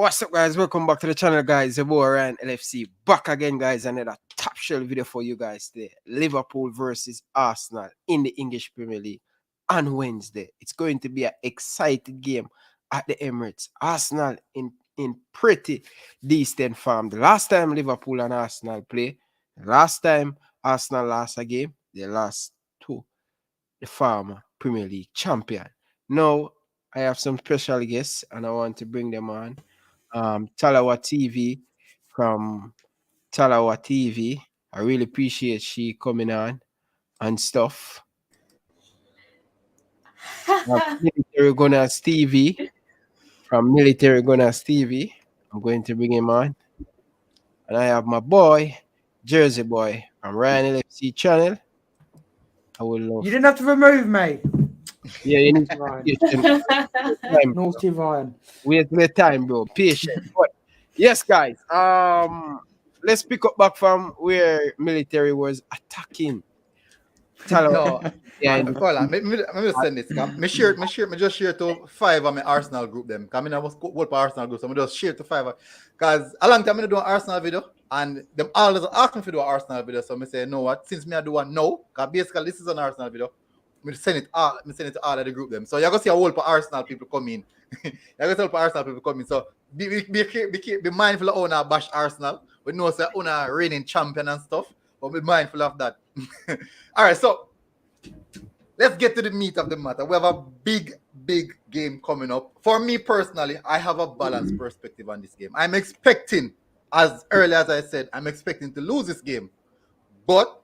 What's up, guys? Welcome back to the channel, guys. The boy Ryan LFC back again, guys. Another top shelf video for you guys today. Liverpool versus Arsenal in the English Premier League on Wednesday. It's going to be an exciting game at the Emirates. Arsenal in pretty decent form. The last time Liverpool and Arsenal play, the last time Arsenal lost a game, they lost to the former Premier League champion. Now, I have some special guests and I want to bring them on. Talawa TV from Talawa TV. I really appreciate she coming on and stuff. Military Gunners TV from Military Gunners TV. I'm going to bring him on. And I have my boy, Jersey Boy from Ryan LFC channel. I will love. You didn't have to remove me. Yeah, you need Ryan. Naughty Ryan. Wait the time, bro. Patient. But yes, guys. Let's pick up back from where military was attacking. No, yeah. Hold on. Let me send this. Me just share to 5 of my Arsenal group them. Come in, I was work for Arsenal group, so I just share to 5. Cause a long time I do an Arsenal video, and them always ask me to do an Arsenal video. So I say, you know what? Since me I do one now, cause basically this is an Arsenal video. Me send it to all of the group them. So you're gonna see a whole for Arsenal people come in. You're gonna tell for Arsenal people come in. So be mindful of owner bash Arsenal. We know say owner reigning champion and stuff, but be mindful of that. All right, so let's get to the meat of the matter. We have a big game coming up. For me personally, I have a balanced perspective on this game. I'm expecting, as early as I said, I'm expecting to lose this game, but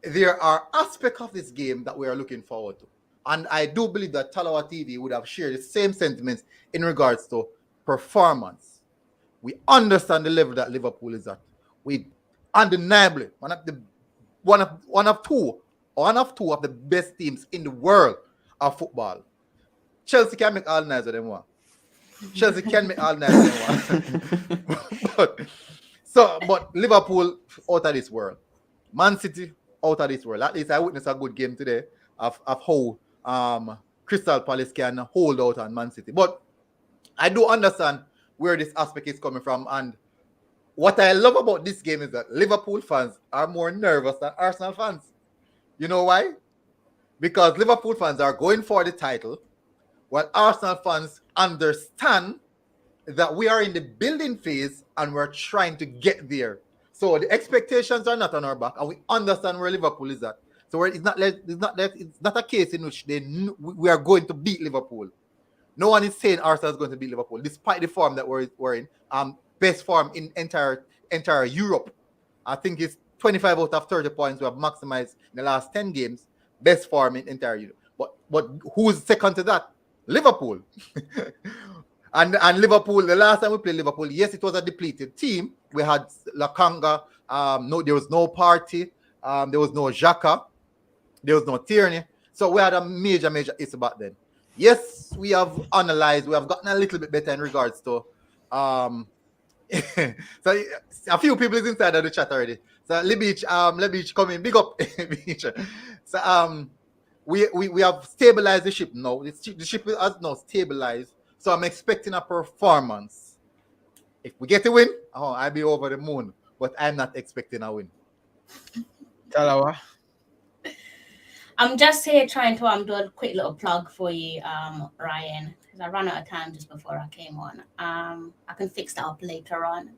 there are aspects of this game that we are looking forward to. And I do believe that Talawa TV would have shared the same sentiments in regards to performance. We understand the level that Liverpool is at. We undeniably one of two of the best teams in the world of football. Chelsea can make all nice of them one. Chelsea can make all nice of them one. but Liverpool out of this world. Man City out of this world. At least I witnessed a good game today of how Crystal Palace can hold out on Man City. But I do understand where this aspect is coming from, and what I love about this game is that Liverpool fans are more nervous than Arsenal fans. You know why? Because Liverpool fans are going for the title, while Arsenal fans understand that we are in the building phase and we're trying to get there. So the expectations are not on our back, and we understand where Liverpool is at. So it's not a case in which we are going to beat Liverpool. No one is saying Arsenal is going to beat Liverpool, despite the form that we're in. Best form in entire Europe. I think it's 25 out of 30 points we have maximized in the last 10 games. Best form in entire Europe. But who's second to that? Liverpool. and Liverpool, the last time we played Liverpool, yes, it was a depleted team. We had Lakanga. There was no Party. There was no Xhaka. There was no Tierney. So we had a major issue back then. Yes, we have analyzed. We have gotten a little bit better in regards to so a few people is inside of the chat already. So Lebich come in, big up. So we have stabilized the ship now. The ship has now stabilized. So I'm expecting a performance. If we get a win, I'll be over the moon. But I'm not expecting a win. Talawa. I'm just here trying to do a quick little plug for you, Ryan, because I ran out of time just before I came on. I can fix that up later on.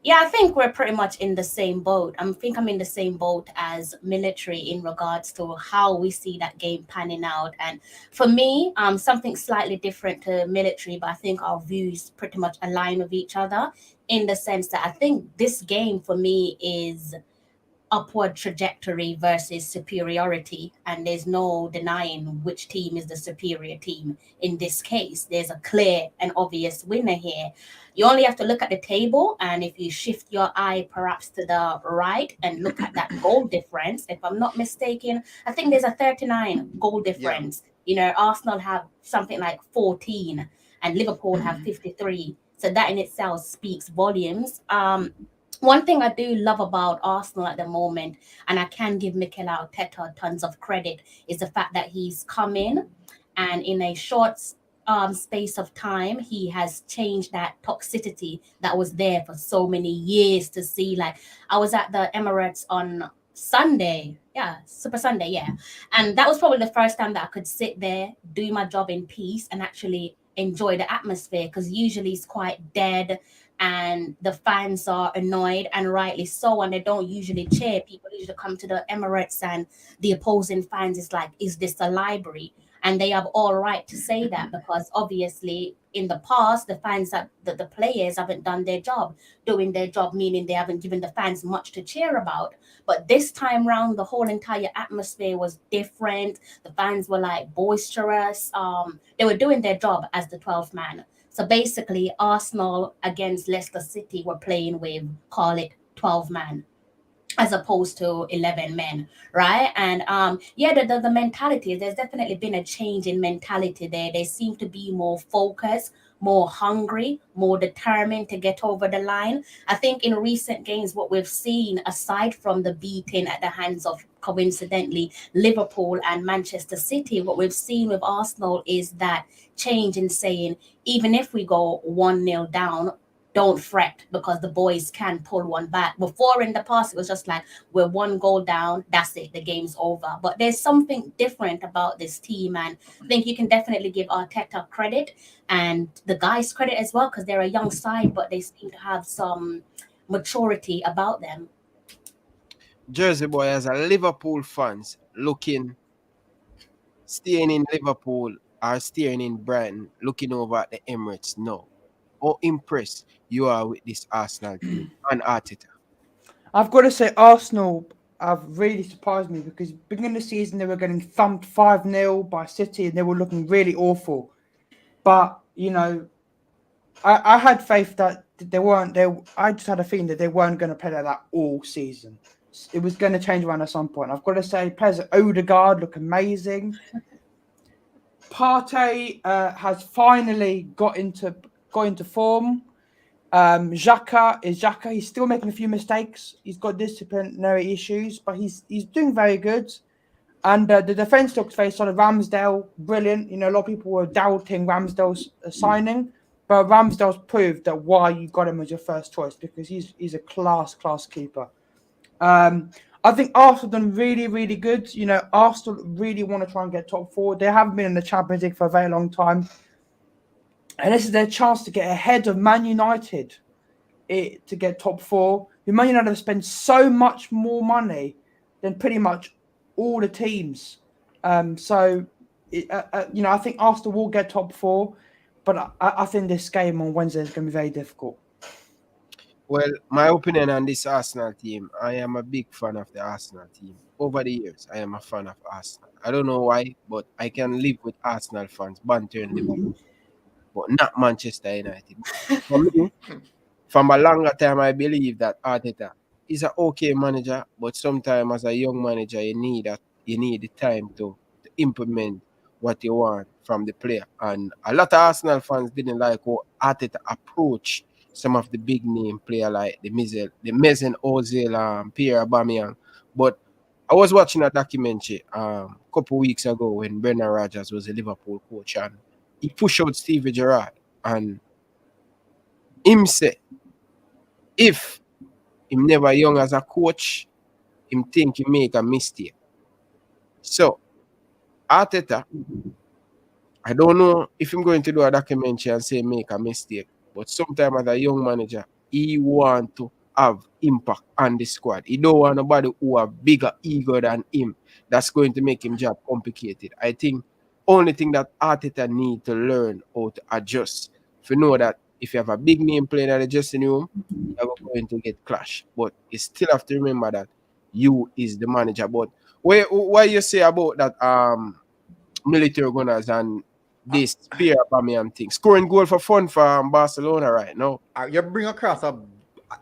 Yeah, I think we're pretty much in the same boat. I think I'm in the same boat as military in regards to how we see that game panning out. And for me, something slightly different to military, but I think our views pretty much align with each other in the sense that I think this game for me is upward trajectory versus superiority, and there's no denying which team is the superior team in this case. There's a clear and obvious winner here. You only have to look at the table, and if you shift your eye perhaps to the right and look at that goal difference, if I'm not mistaken, I think there's a 39 goal difference. Yeah. You know, Arsenal have something like 14 and Liverpool have 53. So that in itself speaks volumes. One thing I do love about Arsenal at the moment, and I can give Mikel Arteta tons of credit, is the fact that he's come in and in a short space of time, he has changed that toxicity that was there for so many years to see. Like, I was at the Emirates on Sunday, yeah, Super Sunday, yeah, and that was probably the first time that I could sit there, do my job in peace, and actually enjoy the atmosphere, because usually it's quite dead and the fans are annoyed, and rightly so, and they don't usually cheer. People usually come to the Emirates and the opposing fans is like, is this a library? And they have all right to say that, because obviously in the past the fans that the players haven't done their job. Doing their job meaning they haven't given the fans much to cheer about. But this time round, the whole entire atmosphere was different. The fans were like boisterous. They were doing their job as the 12th man. So basically, Arsenal against Leicester City were playing with, call it 12 man, as opposed to 11 men, right? And yeah, the mentality, there's definitely been a change in mentality there. They seem to be more focused, more hungry, more determined to get over the line. I think in recent games, what we've seen, aside from the beating at the hands of, coincidentally, Liverpool and Manchester City, what we've seen with Arsenal is that change in saying, even if we go 1-0 down, don't fret, because the boys can pull one back. Before, in the past, it was just like, we're 1 goal down, that's it, the game's over. But there's something different about this team, and I think you can definitely give Arteta credit and the guys credit as well, because they're a young side, but they seem to have some maturity about them. Jersey boy, as a Liverpool fans looking, staying in Liverpool or staying in Brighton, looking over at the Emirates now, how impressed you are with this Arsenal team and Arteta? I've got to say, Arsenal have really surprised me, because beginning of the season they were getting thumped 5-0 by City and they were looking really awful. But you know, I had faith that they weren't. I just had a feeling that they weren't going to play like that all season. It was going to change around at some point. I've got to say, players like Odegaard look amazing. Partey has finally got into form. Xhaka, he's still making a few mistakes. He's got disciplinary issues, but he's doing very good. And the defense looks very solid. Ramsdale, brilliant. You know, a lot of people were doubting Ramsdale's signing, but Ramsdale's proved that why you got him as your first choice, because he's a class keeper. I think Arsenal done really, really good. You know, Arsenal really want to try and get top 4. They haven't been in the Champions League for a very long time. And this is their chance to get ahead of Man United to get top 4. Man United have spent so much more money than pretty much all the teams. So, I think Arsenal will get top 4. But I think this game on Wednesday is going to be very difficult. Well, my opinion on this Arsenal team, I am a big fan of the Arsenal team. Over the years, I am a fan of Arsenal. I don't know why, but I can live with Arsenal fans bantering Liverpool, but not Manchester United. For me, from a longer time, I believe that Arteta is an okay manager, but sometimes as a young manager, you need the time to implement what you want from the player. And a lot of Arsenal fans didn't like how Arteta approached some of the big name player like the Mesut Ozil, Pierre Aubameyang. But I was watching a documentary a couple weeks ago when Brendan Rodgers was a Liverpool coach, and he pushed out Stevie Gerrard, and him say if him never young as a coach, him think he make a mistake. So Arteta, I don't know if I'm going to do a documentary and say make a mistake, but sometimes as a young manager, he want to have impact on the squad. He don't want nobody who have bigger ego than him. That's going to make him job complicated. I think only thing that Arteta need to learn how to adjust. If you know that if you have a big name playing at the dressing room, you're going to get clash. But you still have to remember that you is the manager. But what you say about that military gunners and this Pierre Aubameyang thing, scoring goal for fun for Barcelona right now? You bring across an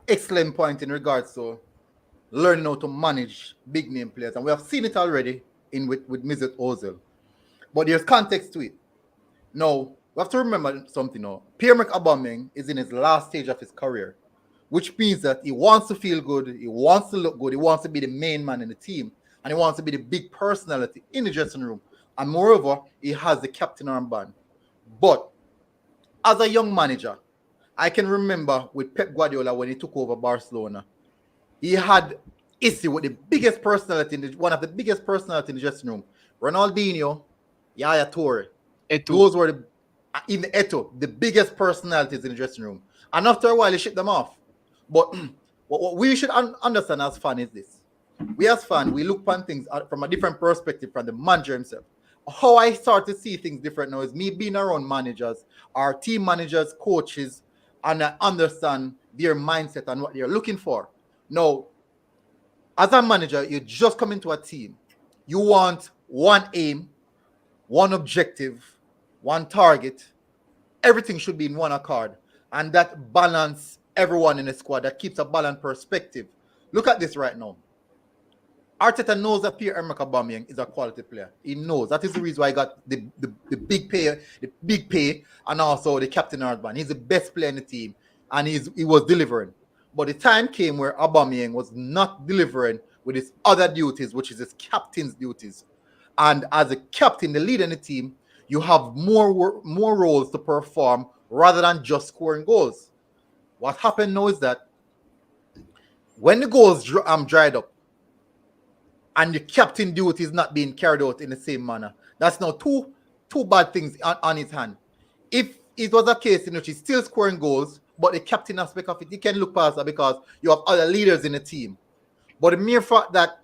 excellent point in regards to learning how to manage big name players, and we have seen it already with Mesut Ozil. But there's context to it. Now, we have to remember something now. Pierre-Emerick Aubameyang is in his last stage of his career, which means that he wants to feel good, he wants to look good, he wants to be the main man in the team, and he wants to be the big personality in the dressing room. And moreover, he has the captain armband. But as a young manager, I can remember with Pep Guardiola when he took over Barcelona, he had issue with the biggest personality, one of the biggest personalities in the dressing room. Ronaldinho, Yaya Toure. Those were even Eto'o, the biggest personalities in the dressing room. And after a while, he shipped them off. But what we should understand as fans is this. We as fans, we look upon things from a different perspective from the manager himself. How I start to see things different now is me being around managers, our team managers, coaches, and I understand their mindset and what they're looking for. Now, as a manager, you just come into a team. You want one aim, one objective, one target. Everything should be in one accord. And that balance everyone in the squad, that keeps a balanced perspective. Look at this right now. Arteta knows that Pierre-Emerick Aubameyang is a quality player. He knows. That is the reason why he got the big pay, and also the captain armband. He's the best player in the team, and he was delivering. But the time came where Aubameyang was not delivering with his other duties, which is his captain's duties. And as a captain, the leader in the team, you have more roles to perform rather than just scoring goals. What happened now is that when the goals dried up and the captain duty is not being carried out in the same manner, that's now two bad things on his hand. If it was a case in which he's still scoring goals, but the captain aspect of it, you can look past that because you have other leaders in the team. But the mere fact that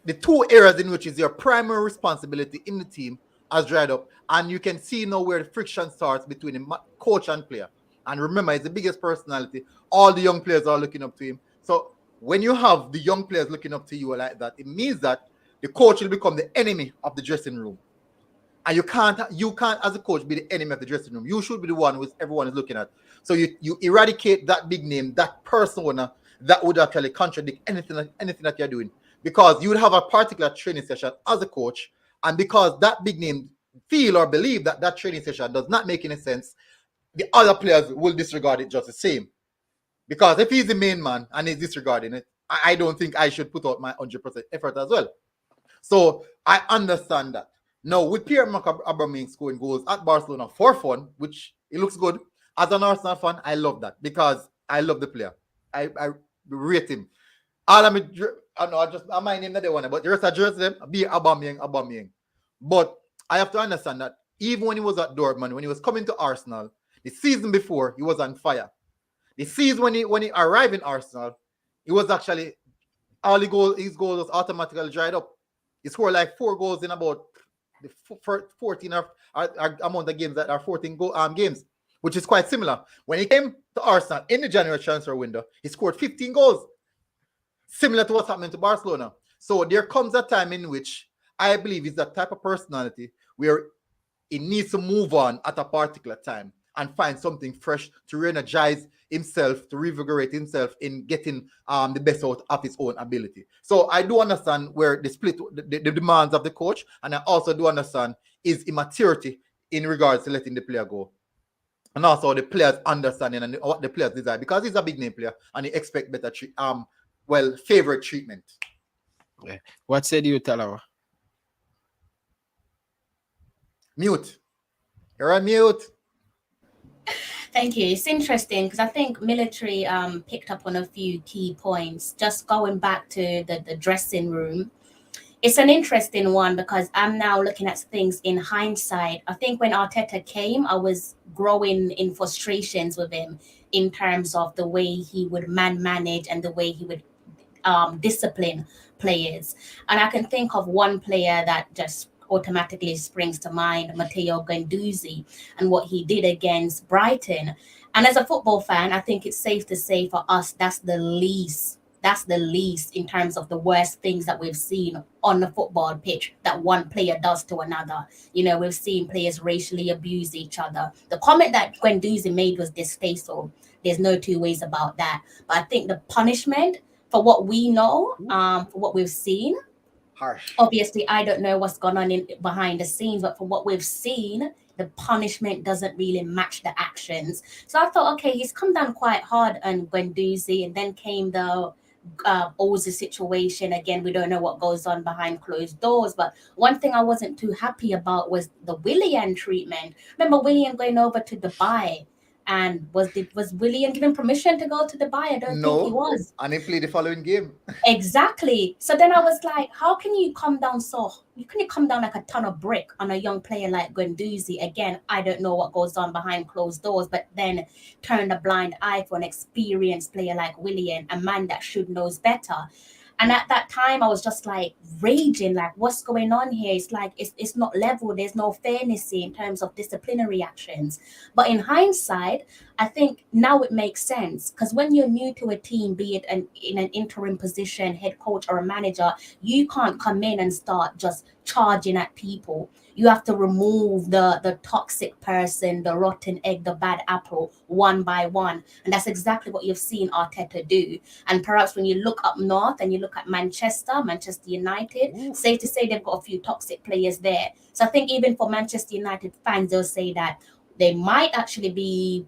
the two areas in which is your primary responsibility in the team has dried up, and you can see now where the friction starts between the coach and player. And remember, he's the biggest personality. All the young players are looking up to him. So when you have the young players looking up to you like that, it means that the coach will become the enemy of the dressing room. And you can't as a coach be the enemy of the dressing room. You should be the one who everyone is looking at. So you eradicate that big name, that persona that would actually contradict anything that you're doing. Because you would have a particular training session as a coach, and because that big name feel or believe that training session does not make any sense, the other players will disregard it just the same. Because if he's the main man and he's disregarding it, I don't think I should put out my 100% effort as well. So I understand that. Now, with Pierre-Emerick Aubameyang scoring goals at Barcelona for fun, which it looks good, as an Arsenal fan, I love that because I love the player. I rate him. I might name that the one, but the rest of just them be Aubameyang. But I have to understand that even when he was at Dortmund, when he was coming to Arsenal, the season before, he was on fire. The season when he arrived in Arsenal, he was actually his goals was automatically dried up. He scored like 4 goals in about the 14 amount of games that are 14 games, which is quite similar. When he came to Arsenal in the January transfer window, he scored 15 goals, similar to what's happening to Barcelona. So there comes a time in which I believe is that type of personality where he needs to move on at a particular time and find something fresh to re-energize himself, to revigorate himself in getting the best out of his own ability. So I do understand where the split, the demands of the coach, and I also do understand his immaturity in regards to letting the player go. And also the players understanding and what the players desire, because he's a big name player and he expect better favorite treatment. Yeah. What said you, Talawa? Mute. You're on mute. Thank you. It's interesting because I think military picked up on a few key points. Just going back to the dressing room, it's an interesting one because I'm now looking at things in hindsight. I think when Arteta came, I was growing in frustrations with him in terms of the way he would manage and the way he would discipline players. And I can think of one player that just automatically springs to mind, Matteo Guendouzi, and what he did against Brighton. And as a football fan, I think it's safe to say for us, that's the least in terms of the worst things that we've seen on the football pitch that one player does to another. You know, we've seen players racially abuse each other. The comment that Guendouzi made was distasteful. There's no two ways about that. But I think the punishment for what we know, for what we've seen, harsh. Obviously, I don't know what's gone on behind the scenes, but from what we've seen, the punishment doesn't really match the actions. So I thought, okay, he's come down quite hard on Guendouzi, and then came the Oz's situation. Again, we don't know what goes on behind closed doors. But one thing I wasn't too happy about was the Willian treatment. Remember Willian going over to Dubai? And was Willian given permission to go to Dubai? I don't think he was. And he played the following game. Exactly. So then I was like, how can you come down like a ton of brick on a young player like Guendouzi? Again, I don't know what goes on behind closed doors, but then turn a blind eye for an experienced player like Willian, a man that should knows better. And at that time, I was just like raging, like, what's going on here? It's like, it's not level. There's no fairness in terms of disciplinary actions. But in hindsight, I think now it makes sense, because when you're new to a team, be it in an interim position, head coach or a manager, you can't come in and start just charging at people. You have to remove the toxic person, the rotten egg, the bad apple, one by one. And that's exactly what you've seen Arteta do. And perhaps when you look up north and you look at Manchester United, safe to say they've got a few toxic players there. So I think even for Manchester United fans, they'll say that they might actually be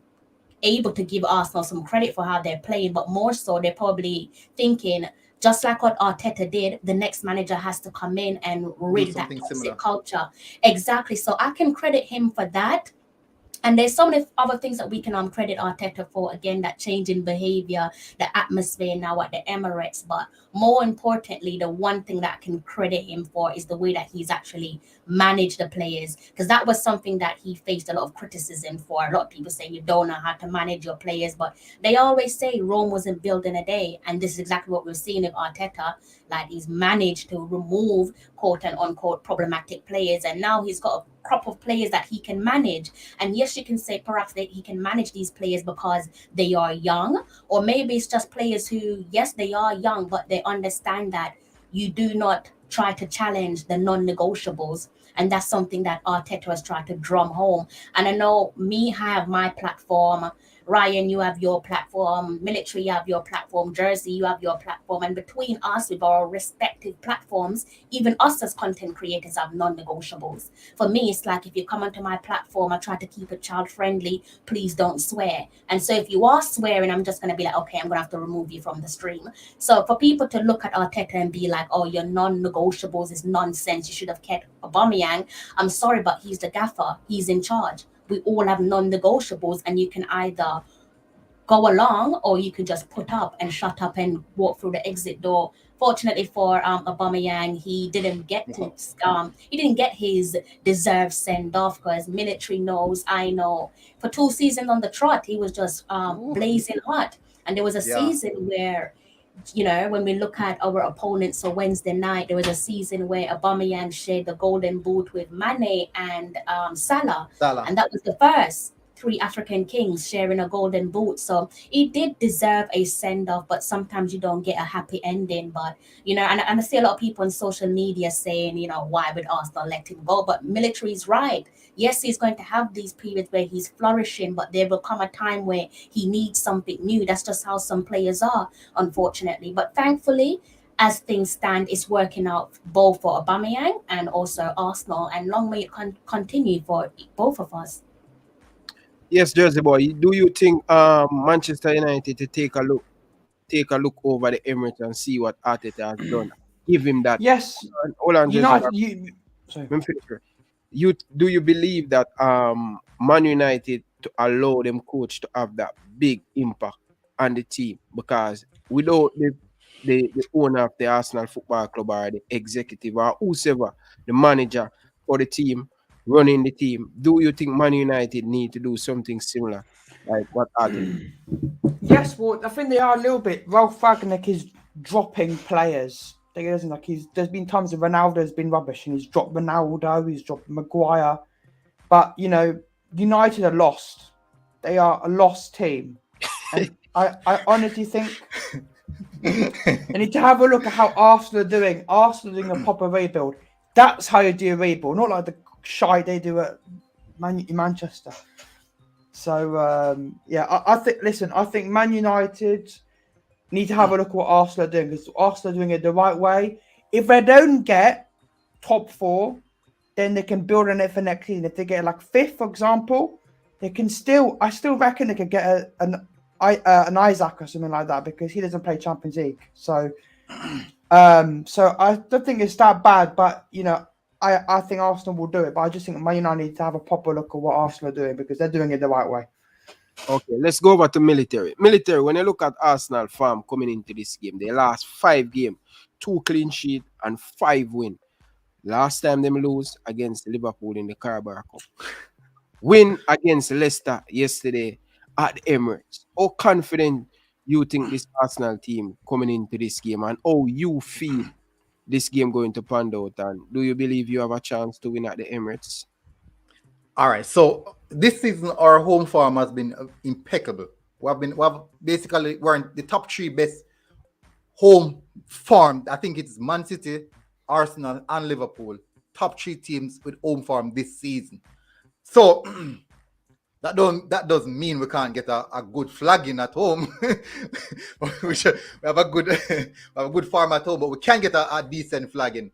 able to give Arsenal some credit for how they're playing, but more so they're probably thinking, just like what Arteta did, the next manager has to come in and rid that toxic culture. Exactly. So I can credit him for that. And there's so many other things that we can credit Arteta for. Again, that change in behavior, the atmosphere now at the Emirates. But more importantly, the one thing that I can credit him for is the way that he's actually managed the players. Because that was something that he faced a lot of criticism for. A lot of people say you don't know how to manage your players. But they always say Rome wasn't built in a day. And this is exactly what we're seeing with Arteta. Like, he's managed to remove quote and unquote problematic players. And now he's got a crop of players that he can manage. And yes, you can say perhaps that he can manage these players because they are young, or maybe it's just players who, yes, they are young, but they understand that you do not try to challenge the non-negotiables. And that's something that Arteta has tried to drum home. And I know me have my platform, Ryan, you have your platform, Military, you have your platform, Jersey, you have your platform. And between us, with our respective platforms, even us as content creators have non-negotiables. For me, it's like, if you come onto my platform, I try to keep it child-friendly. Please don't swear. And so if you are swearing, I'm just going to be like, okay, I'm going to have to remove you from the stream. So for people to look at Arteta and be like, oh, your non-negotiables is nonsense, you should have kept Aubameyang. I'm sorry, but he's the gaffer. He's in charge. We all have non-negotiables, and you can either go along or you can just put up and shut up and walk through the exit door. Fortunately for Aubameyang, he didn't get his deserved send off, because Military knows, I know, for 2 seasons on the trot, he was just blazing hot. And there was a season where, you know, when we look at our opponents, so Wednesday night, there was a season where Aubameyang shared the golden boot with Mane and Salah. And that was the first 3 African kings sharing a golden boot. So he did deserve a send-off, but sometimes you don't get a happy ending. But, you know, and I see a lot of people on social media saying, you know, why would Arsenal let him go? But Military is right. Yes, he's going to have these periods where he's flourishing, but there will come a time where he needs something new. That's just how some players are, unfortunately. But thankfully, as things stand, it's working out both for Aubameyang and also Arsenal. And long may it continue for both of us. Yes, Jersey boy. Do you think Manchester United to take a look over the Emirates and see what Arteta has done? Give him that. Yes. Hold on, United. Do you believe that Man United to allow them coach to have that big impact on the team? Because without the owner of the Arsenal Football Club or the executive or whoever, the manager for the team, running the team, do you think Man United need to do something similar like what Arteta? Yes, well, I think they are a little bit. Ralph Ragnick is dropping players. There's been times when Ronaldo's been rubbish and he's dropped Ronaldo, he's dropped Maguire. But, you know, United are lost. They are a lost team. And I honestly think you need to have a look at how Arsenal are doing. Arsenal are doing a proper rebuild. That's how you do a rebuild, not like the shite they do at Manchester. So, I think Man United need to have a look at what Arsenal are doing, because Arsenal are doing it the right way. If they don't get top 4, then they can build on it for next season. If they get like 5th, for example, they can I still reckon they could get an Isaac or something like that because he doesn't play Champions League. So I don't think it's that bad. But I think Arsenal will do it. But I just think Man United need to have a proper look at what Arsenal are doing because they're doing it the right way. Okay, let's go over to military. Military, when you look at Arsenal farm coming into this game, they last 5 games, 2 clean sheet and 5 win. Last time them lose against Liverpool in the Carabao Cup. Win against Leicester yesterday at the Emirates. How confident you think this Arsenal team coming into this game and how you feel this game going to pan out? And do you believe you have a chance to win at the Emirates? All right, so this season our home form has been impeccable. We're in the top 3 best home form. I think it's Man City, Arsenal, and Liverpool. Top 3 teams with home form this season. So that doesn't mean we can't get a good flagging at home. we have a good form at home, but we can get a decent flagging.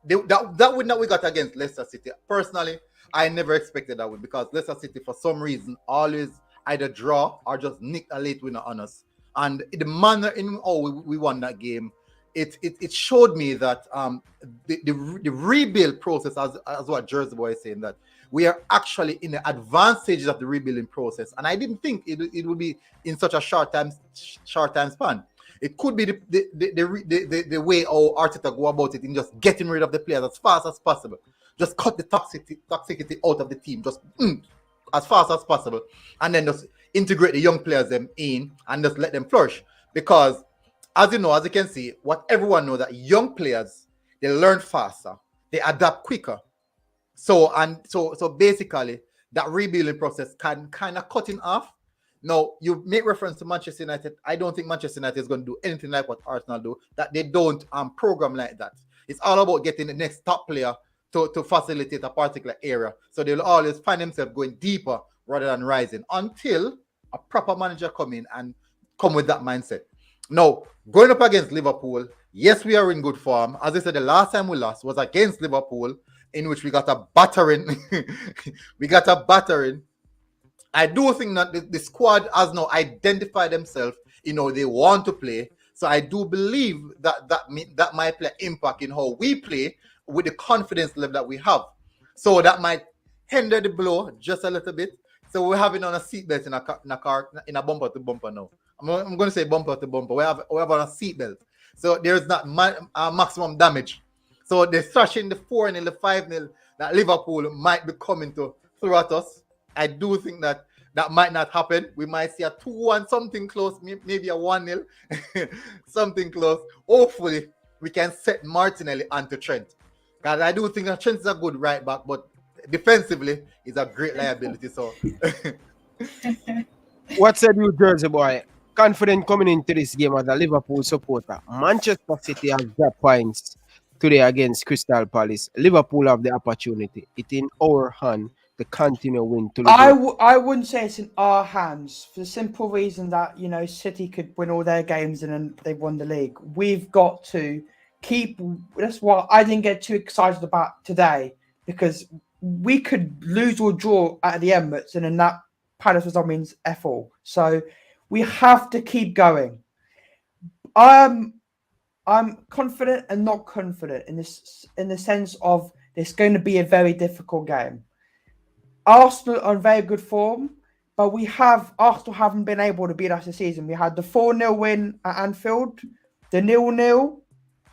That win that we got against Leicester City, personally, I never expected that win because Leicester City, for some reason, always either draw or just nick a late winner on us. And the manner in how we won that game, it showed me that the rebuild process, as what Jersey Boy is saying, that we are actually in the advanced stages of the rebuilding process. And I didn't think it would be in such a short time span. It could be the way how Arteta go about it in just getting rid of the players as fast as possible. Just cut the toxicity out of the team, just as fast as possible, and then just integrate the young players them in and just let them flourish. Because as you can see, what everyone knows that young players, they learn faster, they adapt quicker. So basically that rebuilding process can kind of cut in half. Now, you make reference to Manchester United. I don't think Manchester United is going to do anything like what Arsenal do, that they don't program like that. It's all about getting the next top player to facilitate a particular area. So they'll always find themselves going deeper rather than rising until a proper manager come in and come with that mindset. Now, going up against Liverpool, yes, we are in good form. As I said, the last time we lost was against Liverpool, in which we got a battering. I do think that the squad has now identified themselves, they want to play. So I do believe that might play impact in how we play with the confidence level that we have. So that might hinder the blow just a little bit. So we're having on a seatbelt in a car, in a bumper to bumper now. I'm going to say bumper to bumper. We have on a seatbelt. So there's not maximum damage. So they're thrashing the 4-0, the 5-0 that Liverpool might be coming to throw at us. I do think that might not happen. We might see a 2-1, something close, maybe a 1-0, something close. Hopefully, we can set Martinelli onto Trent. Because I do think that Trent is a good right back, but defensively, he's a great liability. So, what said you, Jersey Boy? Confident coming into this game as a Liverpool supporter. Manchester City has got points today against Crystal Palace. Liverpool have the opportunity. It's in our hand to continue win. I wouldn't say it's in our hands for the simple reason that City could win all their games and then they've won the league. We've got to keep. That's what I didn't get too excited about today, because we could lose or draw at the Emirates and then that Palace result means F all. So we have to keep going. I'm confident and not confident in the sense of it's going to be a very difficult game. Arsenal are in very good form, but Arsenal haven't been able to beat us this season. We had the 4-0 win at Anfield, the 0-0,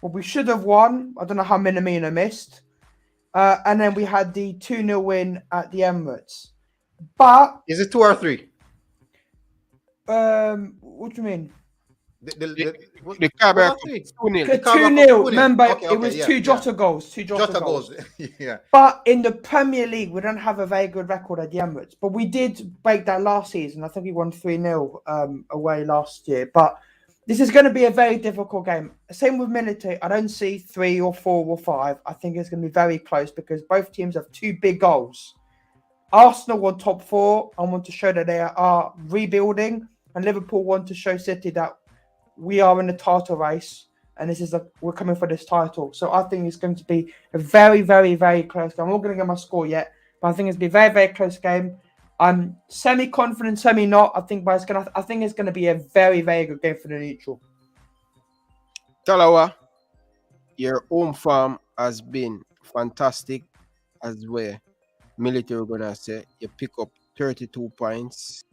well, we should have won. I don't know how Minamino missed. And then we had the 2-0 win at the Emirates. But is it 2 or 3? What do you mean? The Carabao 2-0. 2-0. Remember, it was yeah, two Jota goals. Two Jota goals. Yeah. But in the Premier League, we don't have a very good record at the Emirates. But we did break that last season. I think we won 3-0 away last year. But this is going to be a very difficult game. Same with Military. I don't see 3 or 4 or 5. I think it's going to be very close because both teams have 2 big goals. Arsenal want top 4 and want to show that they are rebuilding. And Liverpool want to show City that we are in the title race, and we're coming for this title. So I think it's going to be a very, very, very close game. I'm not going to get my score yet, but I think it's going to be a very, very close game. I'm semi-confident, semi-not. I think it's gonna be a very, very good game for the neutral. Talawa, your home farm has been fantastic as well. Military gonna say you pick up 32 points.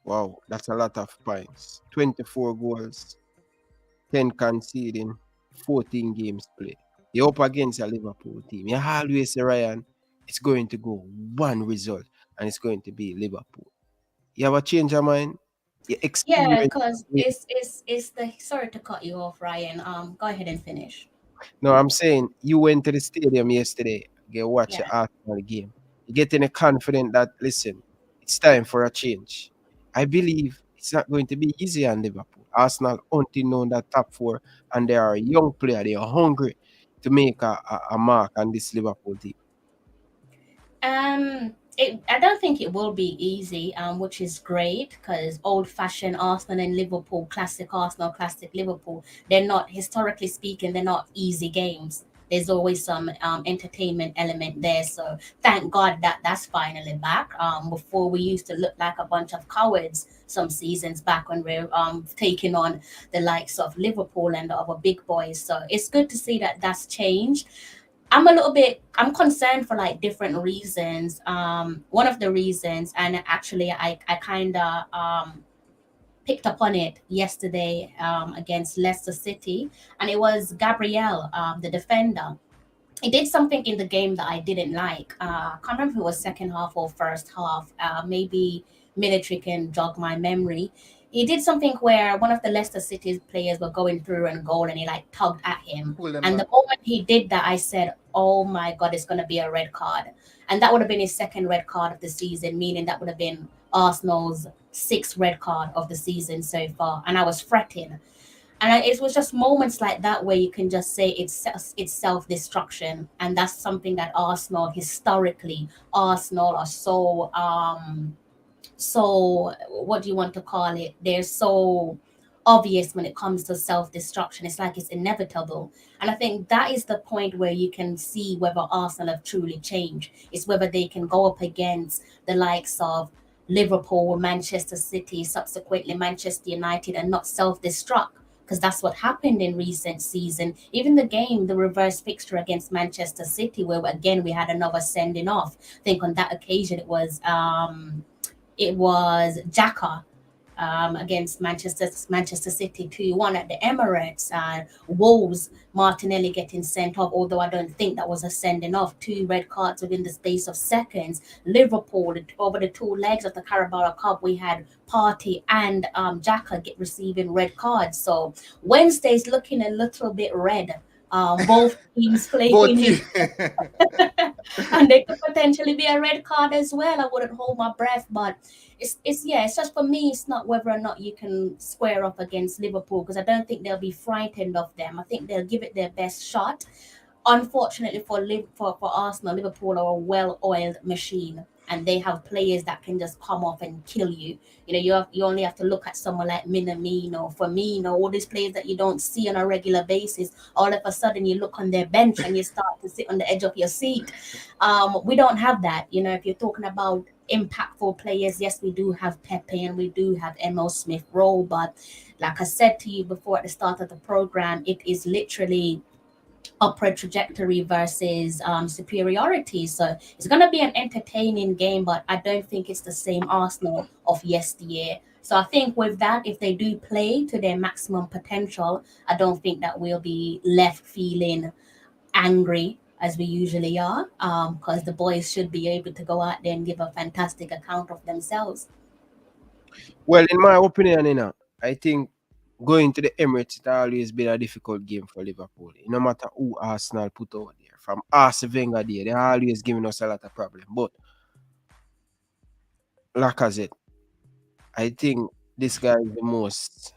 Wow, that's a lot of points. 24 goals, 10 conceding, 14 games played. You're up against a Liverpool team. You always say, Ryan, it's going to go one result, and it's going to be Liverpool. You have a change of mind? You Yeah, experience. because it's the sorry to cut you off, Ryan. Go ahead and finish. No, I'm saying you went to the stadium yesterday, you watch the Yeah. Arsenal game. You getting a confident that listen, it's time for a change. I believe it's not going to be easy on Liverpool. Arsenal hunting on that top four, and they are a young player. They are hungry to make a mark on this Liverpool team. I don't think it will be easy, which is great because old-fashioned Arsenal and Liverpool, classic Arsenal, classic Liverpool, they're not, historically speaking, they're not easy games. There's always some entertainment element there. So thank God that that's finally back. Before we used to look like a bunch of cowards some seasons back when we're taking on the likes of Liverpool and the other big boys. So it's good to see that that's changed. I'm concerned for like different reasons. One of the reasons, and actually I kind of picked up on it yesterday against Leicester City, and it was Gabriel, the defender. He did something in the game that I didn't like. I can't remember if it was second half or first half. Maybe military can jog my memory. He did something where one of the Leicester City players were going through and goal, and he like tugged at him. Pull them And the back. moment he did that, I said, "Oh my God, it's going to be a red card," and that would have been his second red card of the season, meaning that would have been Arsenal's sixth red card of the season so far. And I was fretting. It was just moments like that where you can just say it's self destruction, and that's something that Arsenal historically, Arsenal are so what do you want to call it? They're so obvious when it comes to self destruction. It's like it's inevitable, and I think that is the point where you can see whether Arsenal have truly changed. It's whether they can go up against the likes of Liverpool, Manchester City, subsequently Manchester United, and not self destruct, because that's what happened in recent season. Even the reverse fixture against Manchester City, where again we had another sending off. I think on that occasion it was Xhaka against Manchester City 2-1 at the Emirates. Wolves, Martinelli getting sent off, although I don't think that was a sending off. 2 red cards within the space of seconds. Liverpool, over the 2 legs of the Carabao Cup, we had Partey and Xhaka receiving red cards. So Wednesday's looking a little bit red. Both teams Both playing team. and they could potentially be a red card as well. I wouldn't hold my breath, but it's just for me. It's not whether or not you can square up against Liverpool, because I don't think they'll be frightened of them. I think they'll give it their best shot. Unfortunately for Arsenal, Liverpool are a well-oiled machine, and they have players that can just come off and kill you. You only have to look at someone like Minamino, Firmino, all these players that you don't see on a regular basis. All of a sudden, you look on their bench and you start to sit on the edge of your seat. We don't have that. If you're talking about impactful players, yes, we do have Pepe and we do have Emil Smith Rowe, but like I said to you before at the start of the program, it is literally upward trajectory versus superiority. So it's going to be an entertaining game, but I don't think it's the same Arsenal of yesteryear. So I think with that, if they do play to their maximum potential, I don't think that we'll be left feeling angry as we usually are, because the boys should be able to go out there and give a fantastic account of themselves. Well, in my opinion, I think going to the Emirates it always been a difficult game for Liverpool. No matter who Arsenal put out there, from Arsene Wenger there, they always giving us a lot of problem. But Lacazette, I think this guy is the most.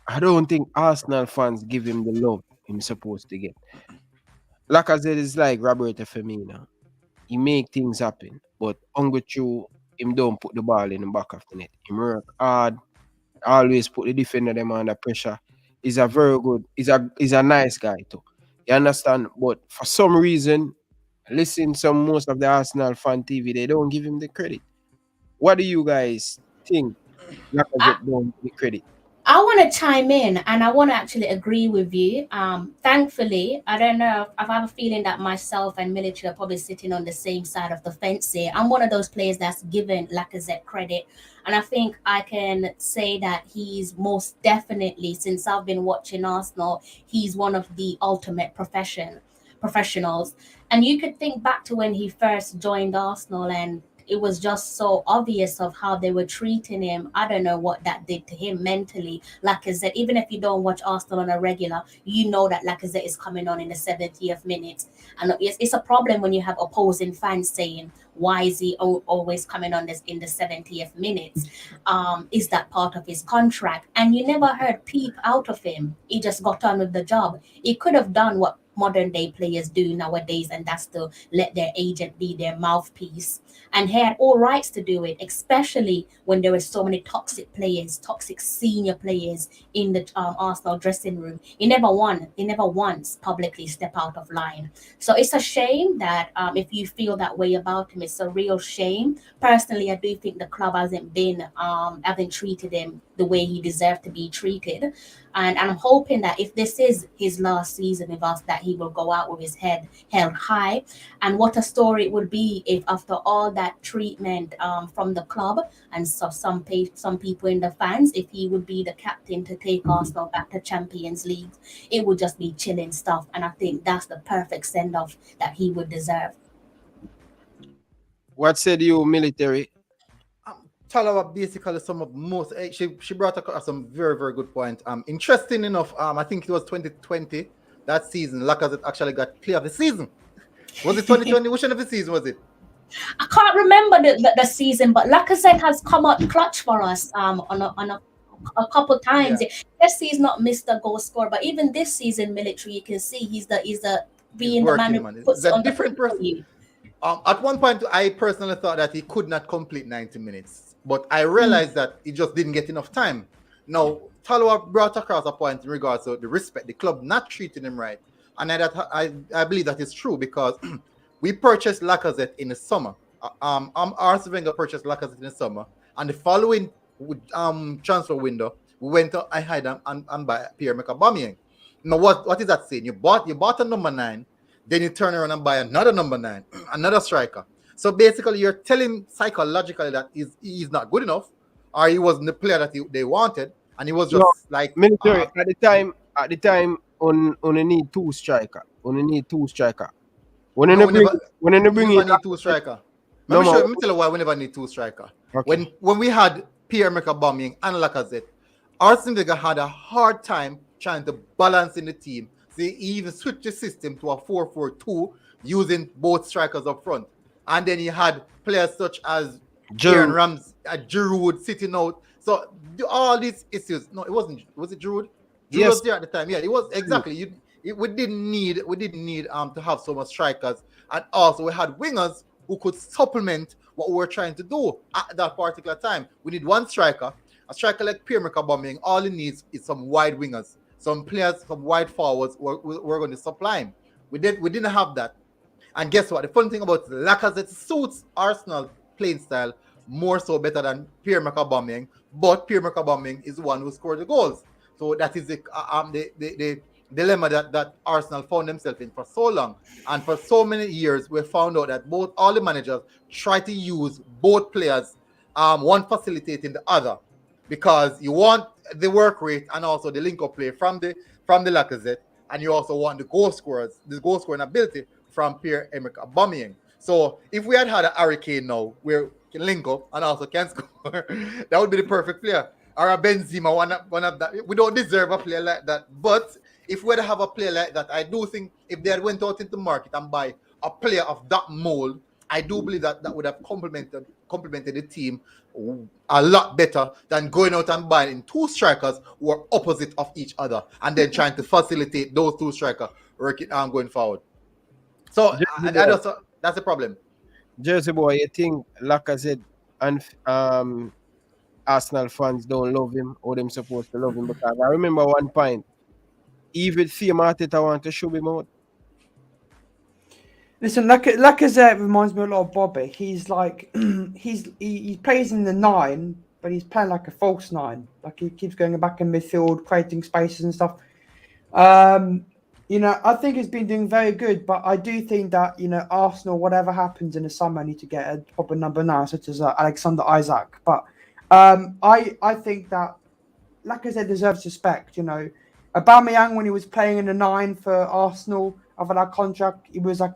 I don't think Arsenal fans give him the love he's supposed to get. Lacazette is like Roberto Firmino. He make things happen, but Uncle Chu, him don't put the ball in the back of the net. He work hard, always put the defender them under pressure. He's a very good, he's a nice guy too. You understand? But for some reason, listen some most of the Arsenal fan TV, they don't give him the credit. What do you guys think? I, Lacazette don't get the credit. I want to chime in and I want to actually agree with you. Thankfully, I don't know. I have a feeling that myself and Military are probably sitting on the same side of the fence here. I'm one of those players that's given Lacazette credit. And I think I can say that he's most definitely, since I've been watching Arsenal, he's one of the ultimate professionals. And you could think back to when he first joined Arsenal and it was just so obvious of how they were treating him. I don't know what that did to him mentally. Lacazette, even if you don't watch Arsenal on a regular, you know that Lacazette is coming on in the 70th minute. And it's a problem when you have opposing fans saying, why is he always coming on this in the 70th minutes? Is that part of his contract? And you never heard peep out of him. He just got on with the job. He could have done what modern day players do nowadays, and that's to let their agent be their mouthpiece. And he had all rights to do it, especially when there were so many toxic players, toxic senior players in the Arsenal dressing room. He never once publicly stepped out of line. So it's a shame that if you feel that way about him, it's a real shame. Personally, I do think the club haven't treated him the way he deserved to be treated. And I'm hoping that if this is his last season with us, that he will go out with his head held high. And what a story it would be if after all that treatment from the club and some people in the fans, if he would be the captain to take Arsenal back to Champions League, it would just be chilling stuff. And I think that's the perfect send-off that he would deserve. What said you, Military? Salah basically some of most. She brought across some very very good point. Interesting enough. I think it was 2020 that season. Lacazette actually got player of the season. Was it 2020? Which one of the season was it? I can't remember the season, but Lacazette has come out clutch for us on a couple times. Yeah. Yes, he's not Mr. Goal scorer, but even this season, Military, you can see he's being the man who puts He's a on the different person. At one point, I personally thought that he could not complete 90 minutes, but I realized that he just didn't get enough time. Now, Taloa brought across a point in regards to the respect, the club not treating him right. And I believe that is true because we purchased Lacazette in the summer. Arsene Wenger purchased Lacazette in the summer. And the following transfer window, we went to and buy Pierre-Emerick Aubameyang. Now, what is that saying? You bought a number 9, then you turn around and buy another number 9, another striker. So basically, you're telling psychologically that he's not good enough, or he wasn't the player that they wanted, and he was just Military at the time on need 2 striker. On need 2 striker. When you bring in need 2 striker. Let me tell you why we never need 2 striker. Okay. When we had Pierre-Emerick Aubameyang and Lacazette, Arsene Wenger had a hard time trying to balance in the team. So he even switched the system to a 4-4-2 using both strikers up front. And then he had players such as Aaron Rams, Giroud sitting out. So all these issues. No, it wasn't. Was it Giroud? Giroud was there at the time. Yeah, it was exactly. We didn't need to have so much strikers, and also we had wingers who could supplement what we were trying to do at that particular time. We need one striker. A striker like Pierre-Emerick Aubameyang, all he needs is some wide wingers, some players, some wide forwards. We're going to supply him. We didn't have that. And guess what? The funny thing about Lacazette suits Arsenal playing style more so better than Pierre-Emerick Aubameyang, but Pierre-Emerick Aubameyang is the one who scored the goals. So that is the dilemma that Arsenal found themselves in for so long. And for so many years, we found out that all the managers try to use both players, one facilitating the other, because you want the work rate and also the link-up play from the Lacazette, and you also want the goal scoring ability from Pierre-Emerick Aubameyang. So if we had a Harry Kane now, where we can link up and also can score, that would be the perfect player. Or a Benzema, one of that. We don't deserve a player like that. But if we had to have a player like that, I do think if they had went out into the market and buy a player of that mold, I do believe that would have complemented the team a lot better than going out and buying 2 strikers who are opposite of each other and then trying to facilitate those 2 strikers going forward. So that's the problem. Jersey boy, you think Lacazette and Arsenal fans don't love him, or them supposed to love him? Because I remember one point, even Arteta want to show him out. Listen, Lacazette reminds me a lot of Bobby. He's like, he plays in the 9, but he's playing like a false 9. Like he keeps going back in midfield, creating spaces and stuff. I think he's been doing very good, but I do think that Arsenal, whatever happens in the summer, need to get a proper number 9, such as Alexander Isak. But I think that Lacazette deserves respect. Aubameyang, when he was playing in the 9 for Arsenal after that contract, it was like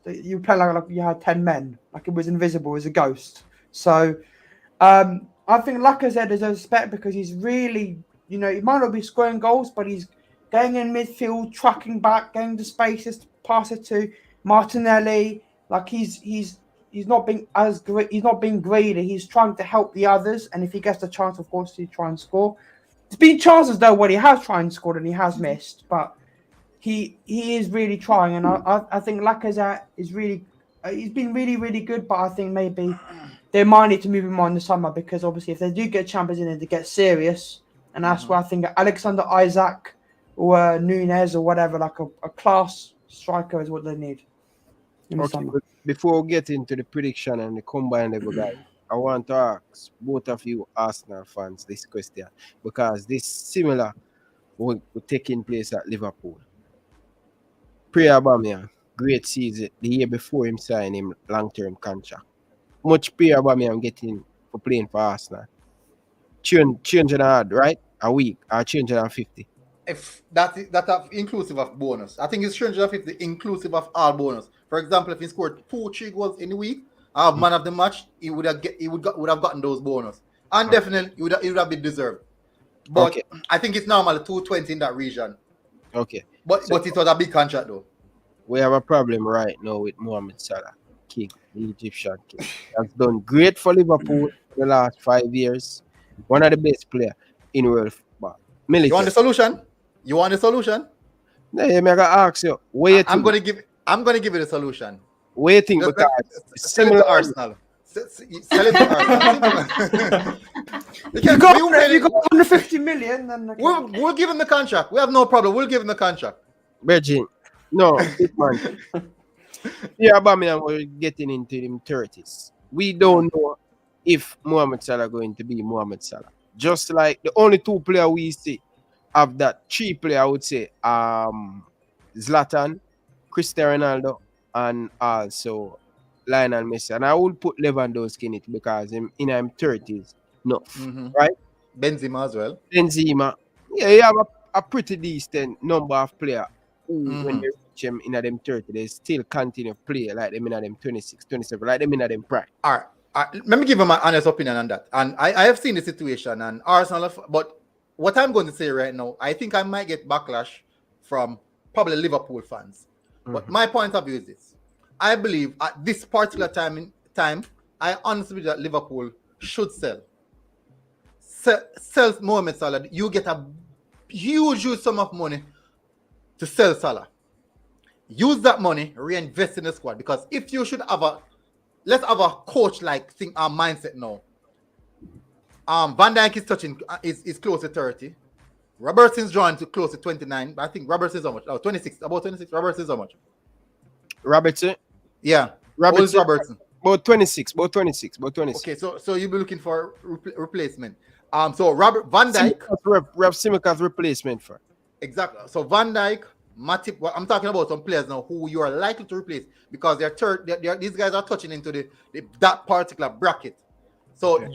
you play like you had 10 men, like it was invisible as a ghost. So I think Lacazette deserves respect because he's really, he might not be scoring goals, but he's going in midfield, tracking back, getting the spaces to pass it to Martinelli. Like he's not being he's not being greedy. He's trying to help the others, and if he gets the chance, of course, to try and score. There's been chances though where he has tried and scored and he has missed, but he is really trying. And I think Lacazette is really he's been really, really good, but I think maybe they might need to move him on in the summer because obviously if they do get Champions in, they get serious, and that's why I think Alexander Isak or Nunez or whatever, like a class striker is what they need in the summer. Before we get into the prediction and the combined level, guys, I want to ask both of you Arsenal fans this question because this similar will taking place at Liverpool. Aubameyang, great season the year before him signing him long-term contract. Much Aubameyang getting for playing for Arsenal? Changing right? A week or changing 50? If that inclusive of bonus, I think it's 350 inclusive of all bonus. For example, if he scored 2-3 goals in the week, man of the match, he would have gotten those bonus, and definitely it would have been deserved. But I think it's normal 220 in that region. Okay, but it was a big contract though. We have a problem right now with Mohamed Salah, king, the Egyptian king. Has done great for Liverpool for the last 5 years. One of the best players in world football. You want the solution? Yeah, I'm gonna ask you. I'm gonna give you the solution. Waiting because sell it to Arsenal. Sell it to Arsenal. You got 150 million, then we'll give him the contract. We have no problem. We'll give him the contract. Virgin, no, man. Yeah, Aubameyang we're getting into them 30s. We don't know if Mohamed Salah going to be Mohamed Salah. Just like the only 2 players we see of that 3 player, I would say, Zlatan, Cristiano Ronaldo, and also Lionel Messi. And I will put Lewandowski in it because in his 30s, right? Benzema as well. Benzema, yeah, you have a pretty decent number of players who, when they reach them in them 30, they still continue to play like them in them 26, 27, like them in them prime. All right. Let me give you my honest opinion on that. And I have seen the situation and Arsenal, but what I'm going to say right now, I think I might get backlash from probably Liverpool fans. But my point of view is this. I believe at this particular time, I honestly believe that Liverpool should sell Mohamed Salah. You get a huge sum of money to sell Salah. Use that money, reinvest in the squad. Because if you should have let's have a coach-like mindset now. Van Dijk is close to 30. Robertson's drawing to close to 29. But I think Robertson's how much? Oh, 26. About 26. Robertson's how much? Robertson? Yeah. Robertson. About 26. Okay, so you'll be looking for replacement. So Robert Van Dijk. Simicas replacement for. Exactly. So Van Dijk, Matip. Well, I'm talking about some players now who you are likely to replace because these guys are touching into that particular bracket. So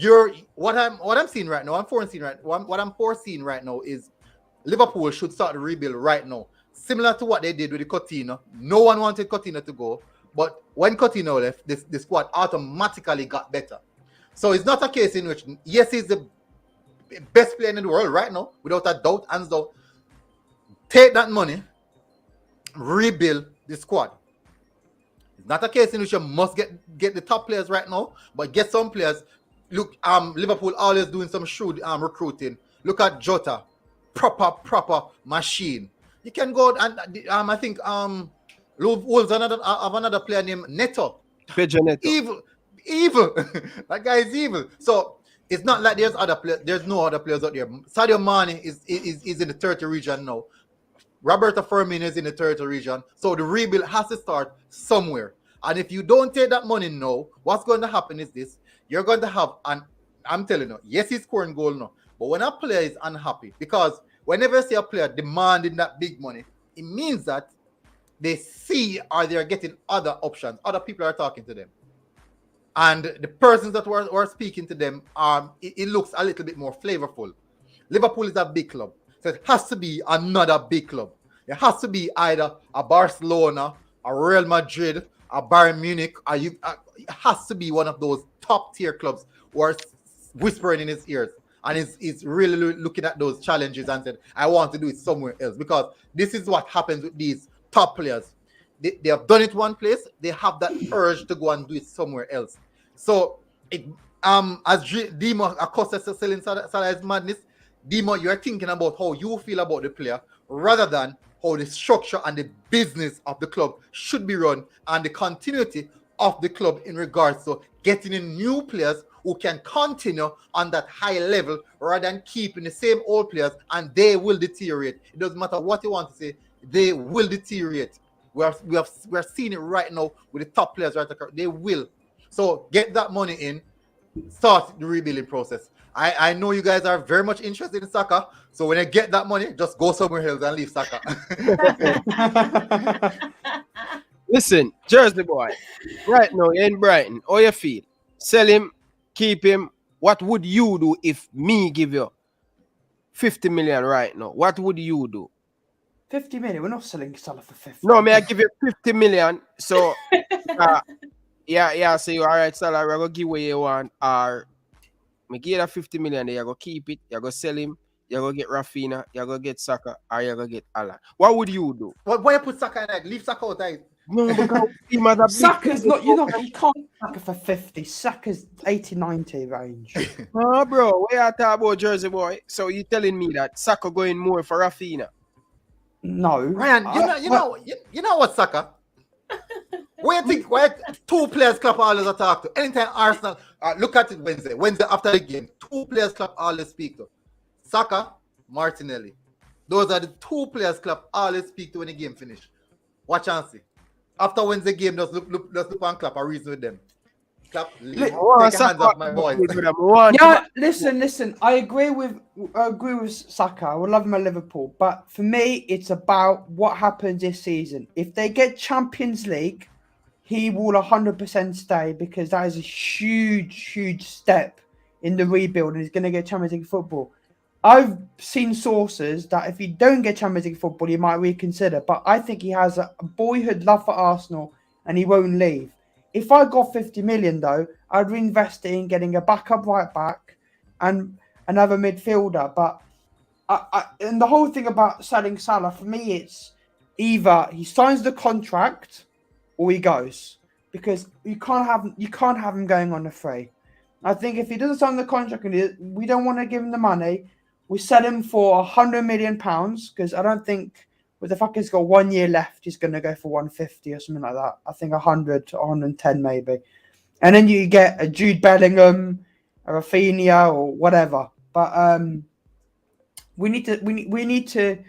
what I'm seeing right now, what I'm foreseeing right now is Liverpool should start to rebuild right now. Similar to what they did with the Coutinho. No one wanted Coutinho to go, but when Coutinho left, the squad automatically got better. So it's not a case in which, yes, he's the best player in the world right now, without a doubt, hands down. Take that money, rebuild the squad. It's not a case in which you must get the top players right now, but get some players. Look, Liverpool always doing some shrewd recruiting. Look at Jota, proper machine. You can go and I think Wolves have another player named Neto. Pedro Neto. Evil. That guy is evil. So it's not like there's other players. There's no other players out there. Sadio Mane is in the 30 region now. Roberto Firmino is in the territory region, so the rebuild has to start somewhere. And if you don't take that money now, what's going to happen is this. You're going to have, and I'm telling you, yes, he's scoring goal now, but when a player is unhappy, because whenever you see a player demanding that big money, it means that they see or they're getting other options. Other people are talking to them. And the persons that were speaking to them, it looks a little bit more flavorful. Liverpool is a big club. So it has to be another big club. It has to be either a Barcelona, a Real Madrid, a Bayern Munich. It has to be one of those top tier clubs who are whispering in his ears. And he's really looking at those challenges and said, I want to do it somewhere else. Because this is what happens with these top players. They have done it one place. They have that urge to go and do it somewhere else. So, as Dimo Acosta selling Salah is madness, Dimo, you're thinking about how you feel about the player rather than how the structure and the business of the club should be run and the continuity of the club in regards to getting in new players who can continue on that high level rather than keeping the same old players, and they will deteriorate. It doesn't matter what you want to say, they will deteriorate. We're seeing it right now with the top players right across. They will. So get that money in, start the rebuilding process. I know you guys are very much interested in soccer, so when you get that money, just go somewhere else and leave soccer. Listen, Jersey boy, right now you're in Brighton. How you feel? Sell him, keep him. What would you do if me give you 50 million right now? What would you do? 50 million? We're not selling Salah for 50. No, may I give you 50 million? So, so you all right, Salah, we're going to give what you want, or me give you that 50 million, you're going to keep it, you're going to sell him, you're going to get Rafinha, you're going to get Saka, or you're going to get Alan. What would you do? Why you put Saka in that? Leave Saka out there. No, because Saka's not, you can't Saka for 50. Saka's 80-90 range. Oh, bro, we are talking about Jersey boy. So you telling me that Saka going more for Rafinha? No. Ryan, you know what, Saka? Where you think why two players clap all the talk to? Anytime Arsenal, look at it Wednesday after the game, two players clap all the speak to. Saka, Martinelli. Those are the two players clap all the speak to when the game finish. Watch and see. After Wednesday game, just look and clap. I reason with them. Clap. Take your hands off my boys. Yeah, listen. I agree with Saka. I would love him at Liverpool, but for me, it's about what happens this season. If they get Champions League, he will 100% stay because that is a huge step in the rebuild, and he's going to get Champions League football. I've seen sources that if he don't get Champions League football, he might reconsider. But I think he has a boyhood love for Arsenal, and he won't leave. If I got 50 million, though, I'd reinvest it in getting a backup right back and another midfielder. But and the whole thing about selling Salah, for me, it's either he signs the contract or he goes, because you can't have him going on the free. I think if he doesn't sign the contract and we don't want to give him the money, we sell him for £100 million, because I don't think with the fact he's got 1 year left, he's going to go for 150 or something like that. I think 100 to 110 maybe. And then you get a Jude Bellingham, a Rafinha or whatever. But we need to.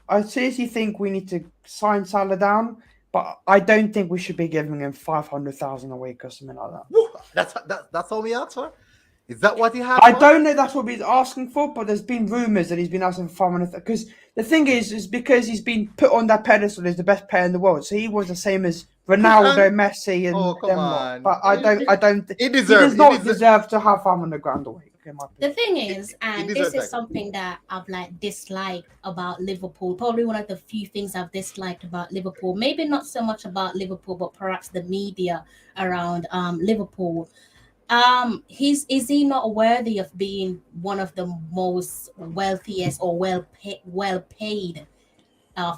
I seriously think we need to sign Salah down, but I don't think we should be giving him 500,000 a week or something like that. That's all we asked for. Is that what he had? I don't know. That's what he's asking for, but there's been rumours that he's been asking for 500. Because the thing is because he's been put on that pedestal as the best player in the world. So he was the same as Ronaldo, Messi, and come on. But I don't. He does not deserve to have 500 grand a week. The thing is, and this is something that I've disliked about Liverpool. Probably one of the few things I've disliked about Liverpool. Maybe not so much about Liverpool, but perhaps the media around Liverpool. Is he not worthy of being one of the most wealthiest or well paid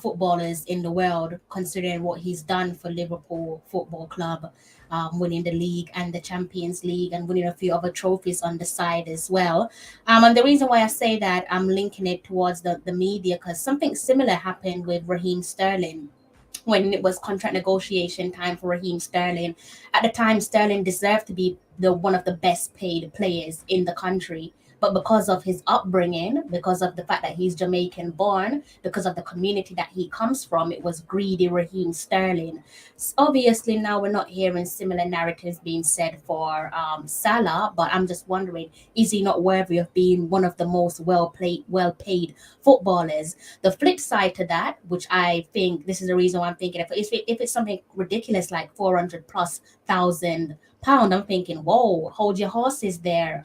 footballers in the world, considering what he's done for Liverpool Football Club, winning the league and the Champions League and winning a few other trophies on the side as well. And the reason why I say that, I'm linking it towards the media, because something similar happened with Raheem Sterling. When it was contract negotiation time for Raheem Sterling, at the time Sterling deserved to be one of the best paid players in the country, but because of his upbringing, because of the fact that he's Jamaican born, because of the community that he comes from, it was greedy Raheem Sterling. Obviously, now we're not hearing similar narratives being said for Salah, but I'm just wondering, is he not worthy of being one of the most well-paid footballers? The flip side to that, which I think this is the reason why I'm thinking, if it's something ridiculous like 400 plus thousand pound, I'm thinking, whoa, hold your horses there,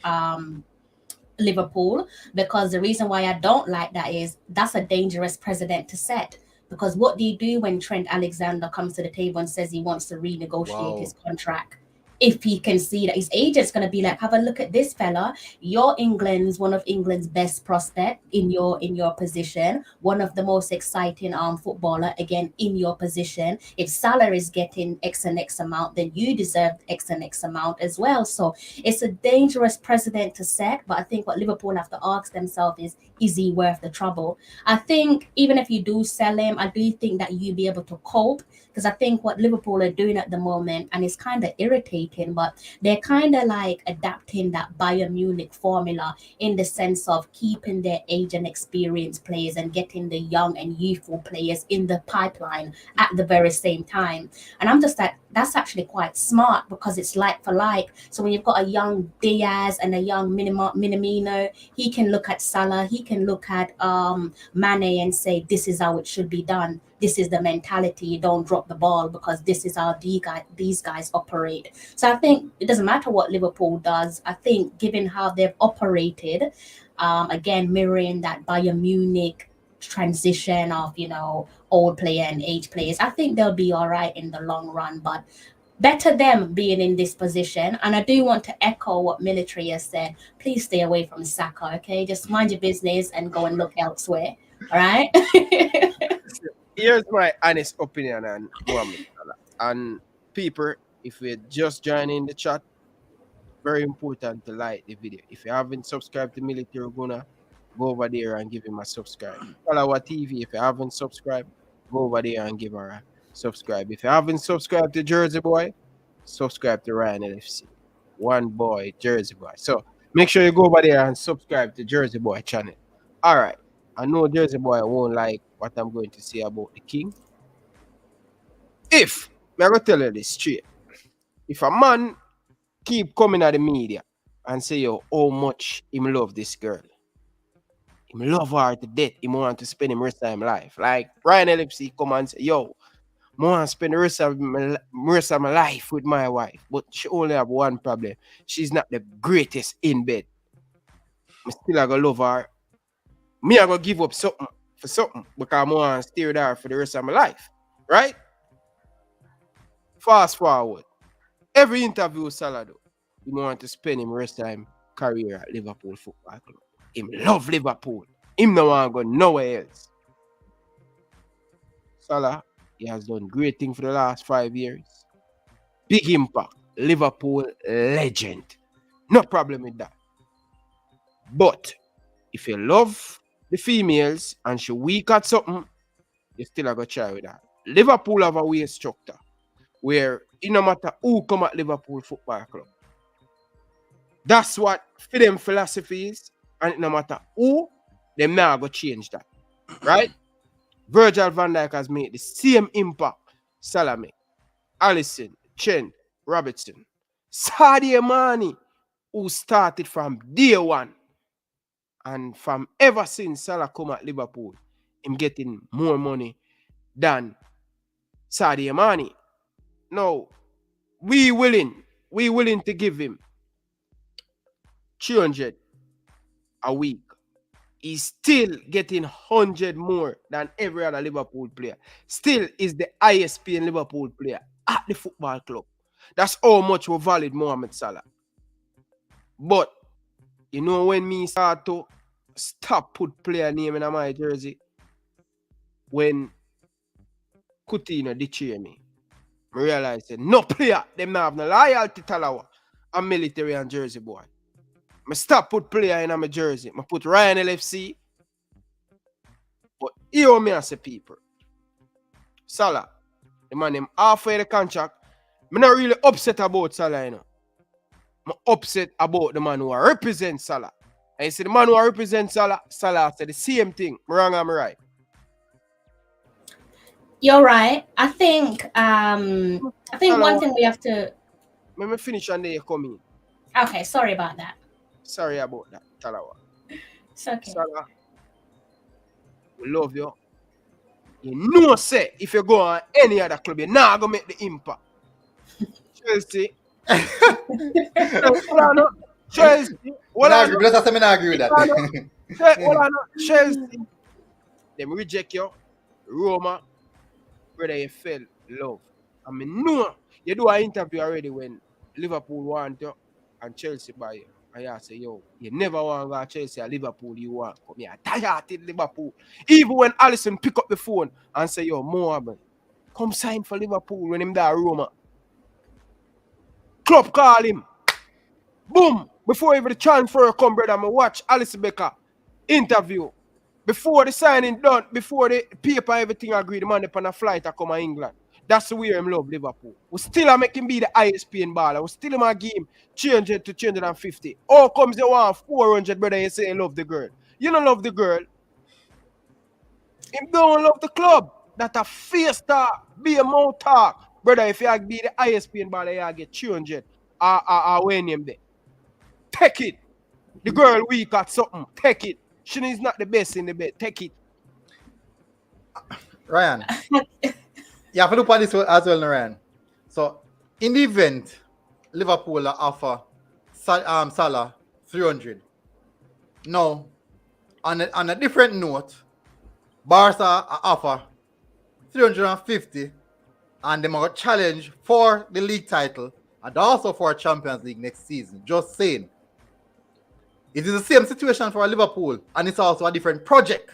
Liverpool, because the reason why I don't like that is that's a dangerous precedent to set. Because what do you do when Trent Alexander comes to the table and says he wants to renegotiate his contract? If he can see that his agent's going to be like, have a look at this fella, you're one of England's best prospect in your position, one of the most exciting footballer again in your position. If Salah is getting X and X amount, then you deserve X and X amount as well. So it's a dangerous precedent to set, but I think what Liverpool have to ask themselves is he worth the trouble? I think even if you do sell him, I do think that you'll be able to cope, because I think what Liverpool are doing at the moment, and it's kind of irritating, but they're kind of like adapting that Bayern Munich formula in the sense of keeping their age and experienced players and getting the young and youthful players in the pipeline at the very same time. And I'm just like, that's actually quite smart, because it's like for like. So when you've got a young Diaz and a young Minamino, he can look at Salah, he can look at Mane and say, this is how it should be done. This is the mentality. You don't drop the ball, because this is how these guys operate. So I think it doesn't matter what Liverpool does. I think given how they've operated, again, mirroring that Bayern Munich transition of, old player and age players, I think they'll be all right in the long run. But better them being in this position. And I do want to echo what Military has said. Please stay away from Saka, okay? Just mind your business and go and look elsewhere, all right? Here's my honest opinion on Mohamed Salah. And people, if you're just joining the chat, very important to like the video. If you haven't subscribed to Military Guna, go over there and give him a subscribe. Follow our TV. If you haven't subscribed, go over there and give her a subscribe. If you haven't subscribed to Jersey Boy, subscribe to Ryan LFC. One boy, Jersey Boy. So make sure you go over there and subscribe to Jersey Boy channel. All right. I know Jersey Boy won't like what I'm going to say about the king. I'm going to tell you this straight. If a man keep coming at the media and say, yo, how much him love this girl, him love her to death, he want to spend him rest of his life. Like Ryan LFC come and say, yo, I want to spend the rest of my life with my wife, but she only have one problem. She's not the greatest in bed. I still going to love her. Me, I going to give up something for something because I want to stay with her for the rest of my life. Right? Fast forward. Every interview with Salah, he want to spend him rest of his career at Liverpool Football Club. Him love Liverpool. Him no want to go nowhere else. Salah, he has done great things for the last 5 years. Big impact. Liverpool legend. No problem with that. But if you love the females and she weak at something, you still have to try with that. Liverpool have a way structure where it no matter who come at Liverpool Football Club. That's what for them philosophy is, and it no matter who, them now go change that. Right? Virgil van Dijk has made the same impact Salah made. Alisson, Chen, Robertson, Sadio Mane, who started from day one. And from ever since Salah come at Liverpool, him getting more money than Sadio Mane. No, we willing to give him 300 a week. He's still getting 100 more than every other Liverpool player. Still is the highest paying Liverpool player at the football club. That's how much we value Mohamed Salah. But you know when me start to stop put player name in my jersey, when Coutinho ditched me, I realized that no player, them not have no loyalty to Talawa and Military and Jersey Boy. I stop put player in my jersey. I put Ryan LFC. But here me as a people. Salah, the man him halfway the contract. I'm not really upset about Salah, you know. I'm upset about the man who represents Salah. And you see the man who represents Salah said the same thing. I'm wrong or am I right? You're right. I think one thing we have to. Let me finish and then you come in. Okay, sorry about that. Sorry about that, Talawa. It's okay. Salah, we love you. You know, say if you go on any other club, you're not gonna make the impact. Chelsea. Chelsea. Let us agree with that. Chelsea. Them reject you. Roma. Brother, you fell love. I mean, no. You do an interview already when Liverpool want you and Chelsea buy you. And you say, yo, you never want to go to Chelsea or Liverpool, you want come here. Tired in Liverpool. Even when Alisson pick up the phone and say, yo, Mohamed, come sign for Liverpool when him there Roma. Club call him. Boom. Before even the transfer come, brother, I watch Alisson Becker interview. Before the signing done, before the paper, everything agreed, the man upon a flight to come to England. That's the way him love Liverpool. We still make him be the highest paying baller. We still make him change it to 250. All comes the one 400, brother, you say you love the girl. You don't love the girl. Him don't love the club. That a face talk, be a mouth talk. Brother, if you be the highest paying baller, you get 200. When him there. Take it. The girl weak at something. Take it. She is not the best in the bed. Take it. Ryan. You have to look at this as well, Ryan. So, in the event, Liverpool offer Salah 300. Now, on a different note, Barca offer 350, and they might challenge for the league title and also for Champions League next season. Just saying. It is the same situation for Liverpool, and it's also a different project,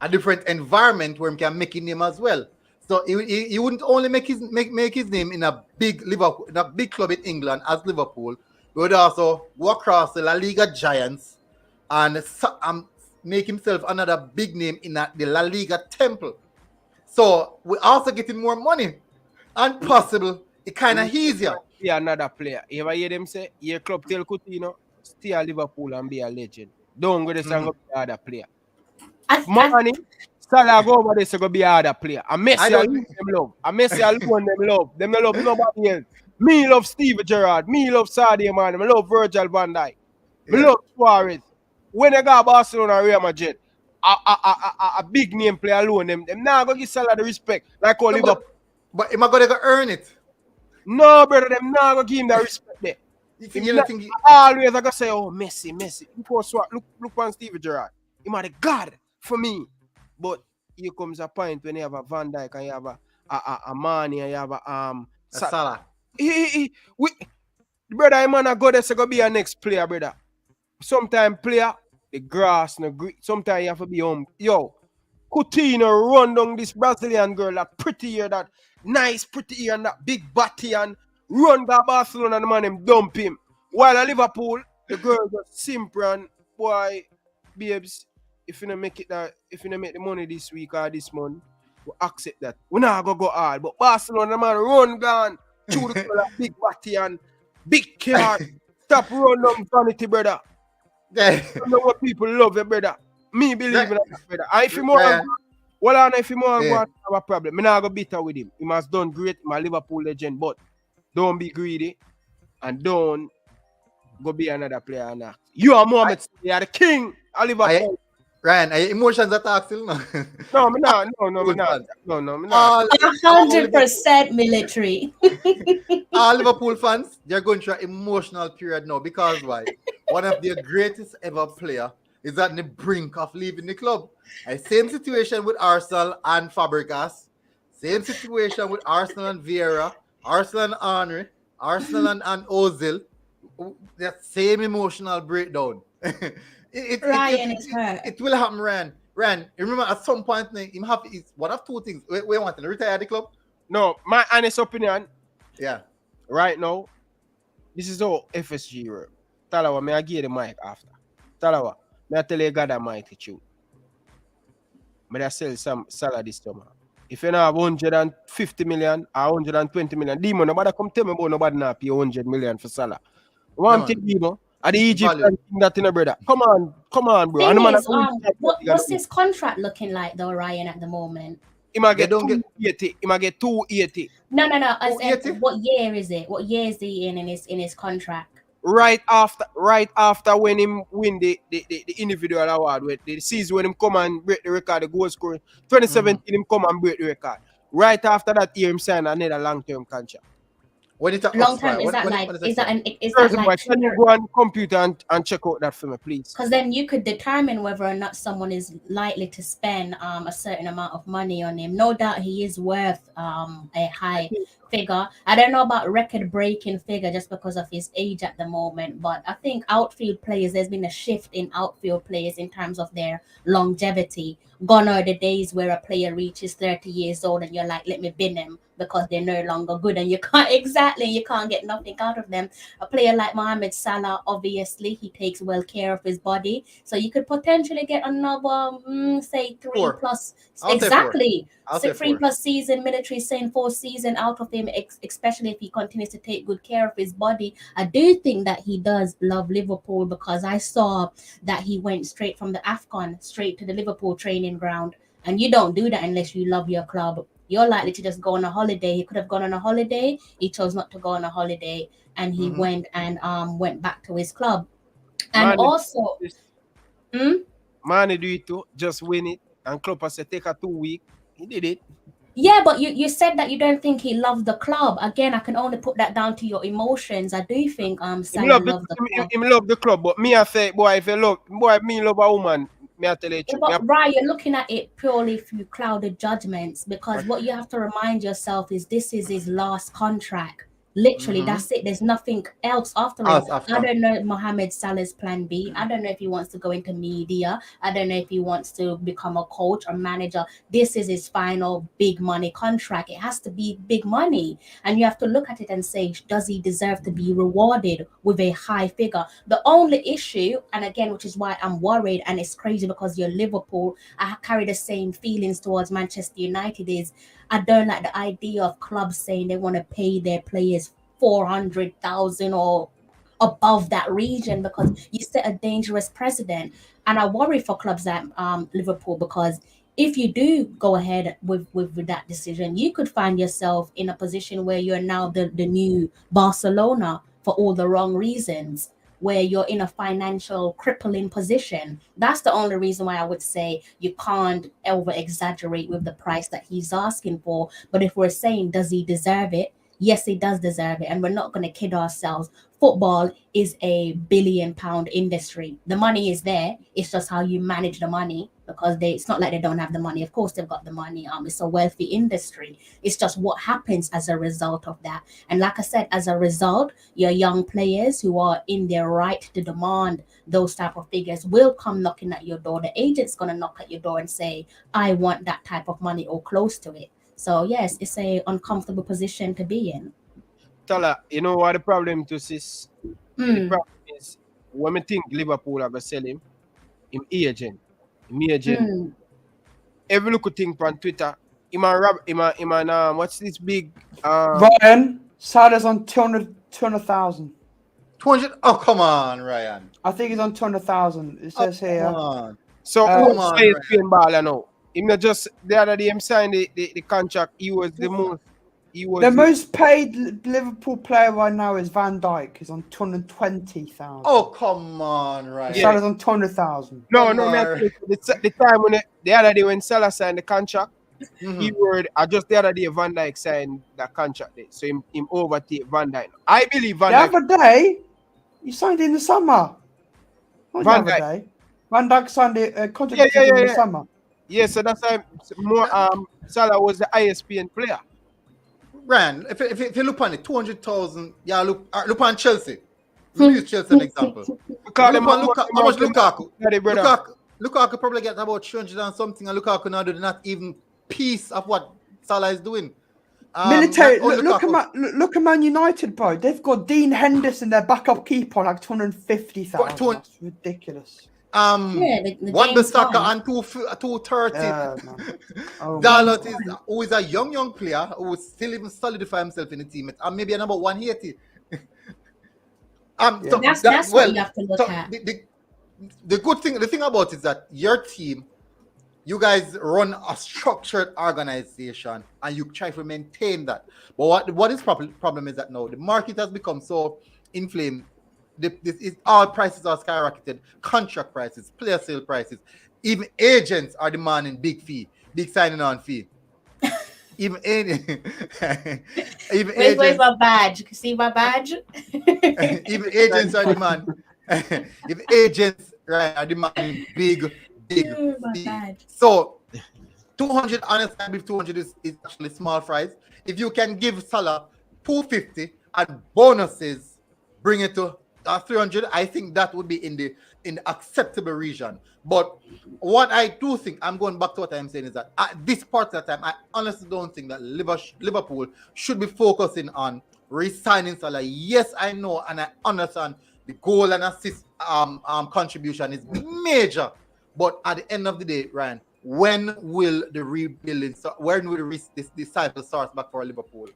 a different environment where he can make his name as well. So he wouldn't only make his name in a big Liverpool, in a big club in England as Liverpool. He would also go across the La Liga giants and make himself another big name in the La Liga temple. So we're also getting more money, and possible it kind of easier. Yeah, another player. You ever hear them say, "Your club tell Coutinho, stay at Liverpool and be a legend. Don't go there and go be another player." Money, Salah go over there to go be another player. And Messi alone them love. And Messi alone them love. Them don't love nobody else. Me love Steve Gerrard. Me love Sadio Mane. Me love Virgil van Dijk. Me love Suarez. When they got Barcelona or Real Madrid, a big name player alone, them now go give Salah the respect like all Liverpool. But am I going to earn it? No, brother, them now go give him the respect there. Always I gotta say, oh, Messi. Look on Steve Gerrard. He might a god for me. But here comes a point when you have a Van Dijk and you have a Mane and you have a Salah. Brother, I'm gonna go there to go be a next player, brother. Sometimes player, the grass no green. Sometimes you have to be yo, Coutinho run down this Brazilian girl, that pretty hair, that nice pretty hair, and that big body, and run to Barcelona and the man him dump him. While at Liverpool, the girl just simple and boy, babes, if you don't make it that, if you don't make the money this week or this month, we accept that. We not go hard. But Barcelona, the man run gone through the color, big body and big car. Stop run down vanity, brother. I know what people love you, brother. Me believe in that, brother. And if you more if you more have a problem, I'm not go bitter with him. He must done great, my Liverpool legend, but don't be greedy and don't go be another player. You are Mohamed. You are the king of Liverpool. Ryan, are your emotions attack still? No, no, me not. No, me not. 100% military. All Liverpool fans, they're going through an emotional period now because why? One of their greatest ever player is at the brink of leaving the club. And same situation with Arsenal and Fabregas. Same situation with Arsenal and Vieira, Arsenal and Henry, Arsenal and Ozil. That same emotional breakdown. Ryan is hurt. It will happen, Ryan. Ryan, remember at some point, him have one of two things. We want to retire the club. No, my honest opinion. Yeah. Right now, this is all FSG work. Talawa, may I give the mic after. Talawa, may I tell you God Almighty truth. May I sell some Salah this summer. If you have 150 million or 120 million, Demo, nobody come tell me about nobody not pay 100 million for Salah. One thing, Demo, Are the Egyptian Value. thing that in a brother? Come on, bro. And the Thing man is, what's his contract looking like though, Ryan, at the moment? He might They get don't get- 280. He might get 280. No. As in, 280? what year is it? What year is he in his contract? Right after when him win the individual award, with the season when him come and break the record, the goal scoring. 2017 him come and break the record. Right after that year him sign another long-term contract. When it's a Long time, Oxford, is that when- like, when is that First of all, like can you go on computer and check out that for me, please? because then you could determine whether or not someone is likely to spend a certain amount of money on him. No doubt he is worth a high figure. I don't know about record-breaking figure just because of his age at the moment, but I think outfield players, there's been a shift in outfield players in terms of their longevity. Gone are the days where a player reaches 30 years old and you're like, let me bin him because they're no longer good, and you can't get nothing out of them. A player like Mohamed Salah, obviously, he takes well care of his body, so you could potentially get another, say 3 4. plus. I'll say 4. Exactly. I'll So say 3 4. plus season, military saying 4 season out of him, especially if he continues to take good care of his body. I do think that he does love Liverpool because I saw that he went straight from the AFCON straight to the Liverpool training ground, and you don't do that unless you love your club. You're likely to just go on a holiday. He could have gone on a holiday. He chose not to go on a holiday, and he went back to his club. And Man, also, Man, do it too. Just win it. And Klopp said take a 2 week. He did it. yeah, but you said that you don't think he loved the club. Again, I can only put that down to your emotions. I do think Salah loved the club. Him love the club, but me I say, boy, if you love, boy, me love a woman. Me I tell you the truth. But Ryan, you're looking at it purely through clouded judgments, because what you have to remind yourself is this is his last contract. Literally, that's it. There's nothing else after it. After. I don't know Mohamed Salah's plan B. I don't know if he wants to go into media. I don't know if he wants to become a coach or manager. This is his final big money contract. It has to be big money. And you have to look at it and say, does he deserve to be rewarded with a high figure? The only issue, and again, which is why I'm worried, and it's crazy because you're Liverpool, I carry the same feelings towards Manchester United, is I don't like the idea of clubs saying they want to pay their players 400,000 or above that region, because you set a dangerous precedent. And I worry for clubs like Liverpool, because if you do go ahead with that decision, you could find yourself in a position where you're now the new Barcelona for all the wrong reasons, where you're in a financial crippling position. That's the only reason why I would say you can't over exaggerate with the price that he's asking for. But if we're saying, does he deserve it? Yes, he does deserve it. And we're not going to kid ourselves. Football is a £1 billion industry. The money is there. It's just how you manage the money, because it's not like they don't have the money. Of course, they've got the money. It's a wealthy industry. It's just what happens as a result of that. And like I said, as a result, your young players who are in their right to demand those type of figures will come knocking at your door. The agent's going to knock at your door and say, I want that type of money or close to it. So yes, it's a uncomfortable position to be in. Tala, you know what the problem to sis? The problem is when we think Liverpool are gonna sell him agent. Every little thing on Twitter, what's this big Ryan, Salah's on 200,000. 200? Oh, come on, Ryan. I think he's on 200,000. It says here. Come on. So come who says playing baller now? Him not just the other day him signed the contract. He was the most paid Liverpool player right now is Van Dijk. He's on 220,000. Oh, come on, Ryan. Salah's on 200,000. No, the time when the other day when Salah signed the contract, he word just the other day Van Dijk signed the contract there. So him overtake Van Dijk. I believe Van Dijk. The other day, he signed in the summer. Not the other day. Van Dijk signed a contract in the summer. Yeah, so that's why more Salah was the highest paying player. Ryan, if you look on it, 200,000. Yeah, look on Chelsea. Use Chelsea an example. How much Lukaku? Lukaku probably get about 300 and something, and Lukaku now do not even piece of what Salah is doing. Military. Look at Man United, bro. They've got Dean Henderson, their backup keeper, on like 250,000. That's ridiculous. One Bissaka and 230. Dalot who is a young player who will still even solidify himself in the team, and maybe a number 180. So That's what you have to look at. The good thing, the thing about it is that your team, you guys run a structured organization and you try to maintain that. But what is problem is that now the market has become so inflamed. All prices are skyrocketed. Contract prices, player sale prices, even agents are demanding big signing on fee. Even Where's my badge? You can see my badge. even agents are demanding. If agents are demanding big fee. So 200, honestly, I believe 200 is actually small fries. If you can give Salah 250 and bonuses, bring it to 300, I think that would be in the acceptable region. But what I do think, I'm going back to what I'm saying, is that at this part of the time, I honestly don't think that Liverpool should be focusing on re-signing Salah. Yes, I know and I understand the goal and assist contribution is major. But at the end of the day, Ryan, when will the rebuilding start? When will this cycle start back for Liverpool?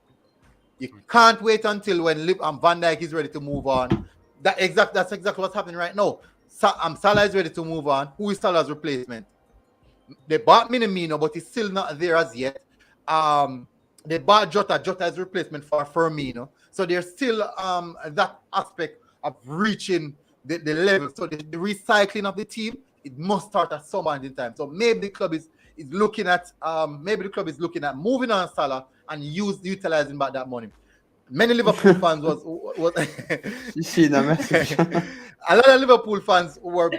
You can't wait until when Van Dijk is ready to move on. That's exactly what's happening right now. Salah is ready to move on. Who is Salah's replacement? They bought Minamino, but he's still not there as yet. They bought Jota. Jota is replacement for Firmino. So there's still that aspect of reaching the level. So the recycling of the team, it must start at some point in time. So maybe the club is looking at moving on Salah and utilizing back that money. Many Liverpool fans was You see that message? a lot of Liverpool fans were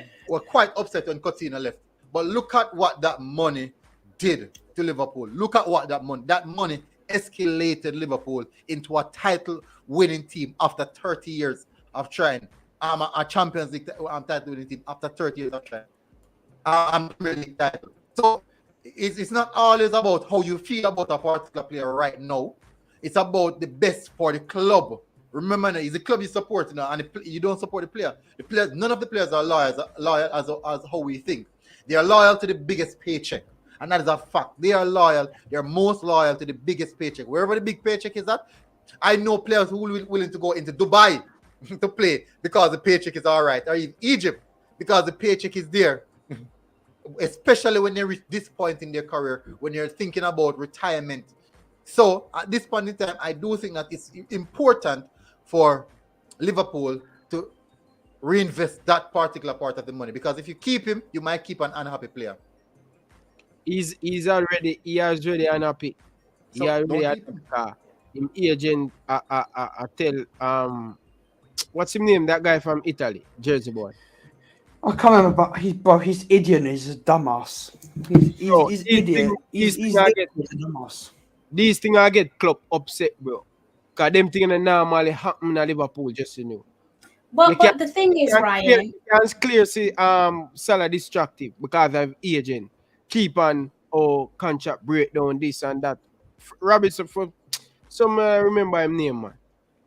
quite upset when Coutinho left. But look at what that money did to Liverpool. Look at what that money escalated Liverpool into a title-winning team after 30 years of trying. A Champions League title-winning team after 30 years of trying. Premier League title. So it's not always about how you feel about a particular player right now. It's about the best for the club. Remember, it's the club you support, and you don't support the player. The players, none of the players are loyal as how we think. They are loyal to the biggest paycheck, and that is a fact. They are loyal. They are most loyal to the biggest paycheck. Wherever the big paycheck is at, I know players who will be willing to go into Dubai to play because the paycheck is all right, or in Egypt because the paycheck is there. Especially when they reach this point in their career, when you're thinking about retirement. So at this point in time, I do think that it's important for Liverpool to reinvest that particular part of the money, because if you keep him, you might keep an unhappy player. He is already unhappy. So He already don't keep him. him agent I tell what's his name? That guy from Italy, Jersey boy. I can't remember, but his idiot is a dumbass. He's idiot. He's a dumbass. These things I get club upset, bro. Because them things normally happen in Liverpool, just you know. But the thing is, Ryan, you can clear see Salah destructive because of agent. Keep on contract breakdown, this and that. Robinson from some remember him name, man.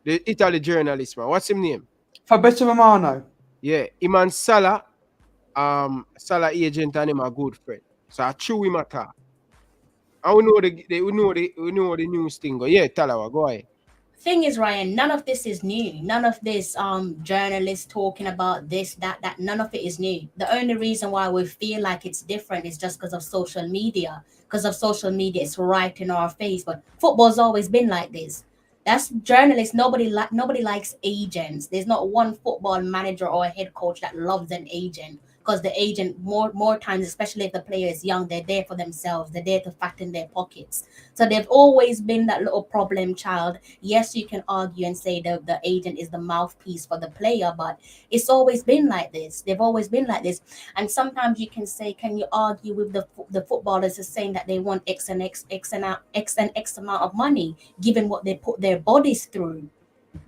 The Italy journalist, man. What's his name? Fabrizio Romano. Yeah, him and Salah, Salah agent and him a good friend. So I chew him at her. And we know the news thing. Yeah, Talawa, go ahead. Thing is, Ryan, none of this is new. None of this journalists talking about this, that, none of it is new. The only reason why we feel like it's different is just because of social media. Because of social media, it's right in our face. But football's always been like this. That's journalists. Nobody likes agents. There's not one football manager or a head coach that loves an agent, because the agent more times, especially if the player is young, they're there for themselves. They're there to fatten their pockets. So they've always been that little problem child. Yes, you can argue and say the agent is the mouthpiece for the player, but it's always been like this. They've always been like this. And sometimes you can say, can you argue with the footballers is saying that they want X and X amount of money, given what they put their bodies through?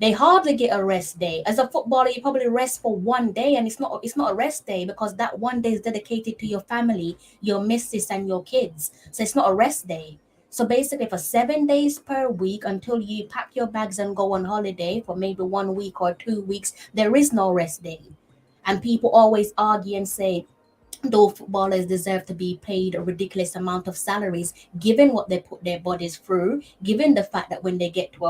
They hardly get a rest day. As a footballer, you probably rest for one day, and it's not a rest day, because that one day is dedicated to your family, your missus, and your kids. So it's not a rest day. So basically, for 7 days per week until you pack your bags and go on holiday for maybe 1 week or 2 weeks, there is no rest day. And people always argue and say, though footballers deserve to be paid a ridiculous amount of salaries, given what they put their bodies through, given the fact that when they get to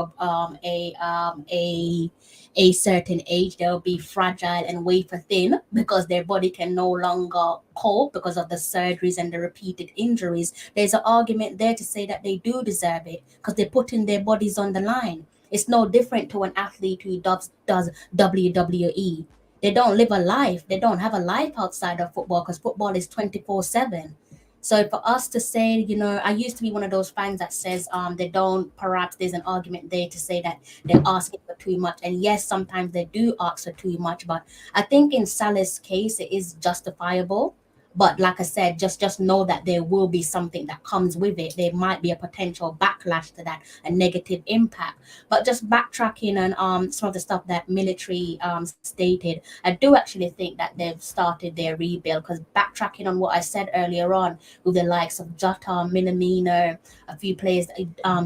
a certain age, they'll be fragile and wafer thin because their body can no longer cope because of the surgeries and the repeated injuries. There's an argument there to say that they do deserve it because they're putting their bodies on the line. It's no different to an athlete who does WWE. They don't live a life. They don't have a life outside of football because football is 24/7. So for us to say, I used to be one of those fans that says they don't, perhaps there's an argument there to say that they're asking for too much. And yes, sometimes they do ask for too much, but I think in Salah's case, it is justifiable. But like I said, just know that there will be something that comes with it. There might be a potential backlash to that, a negative impact. But just backtracking on some of the stuff that military stated, I do actually think that they've started their rebuild, because backtracking on what I said earlier on with the likes of Jota, Minamino, a few players,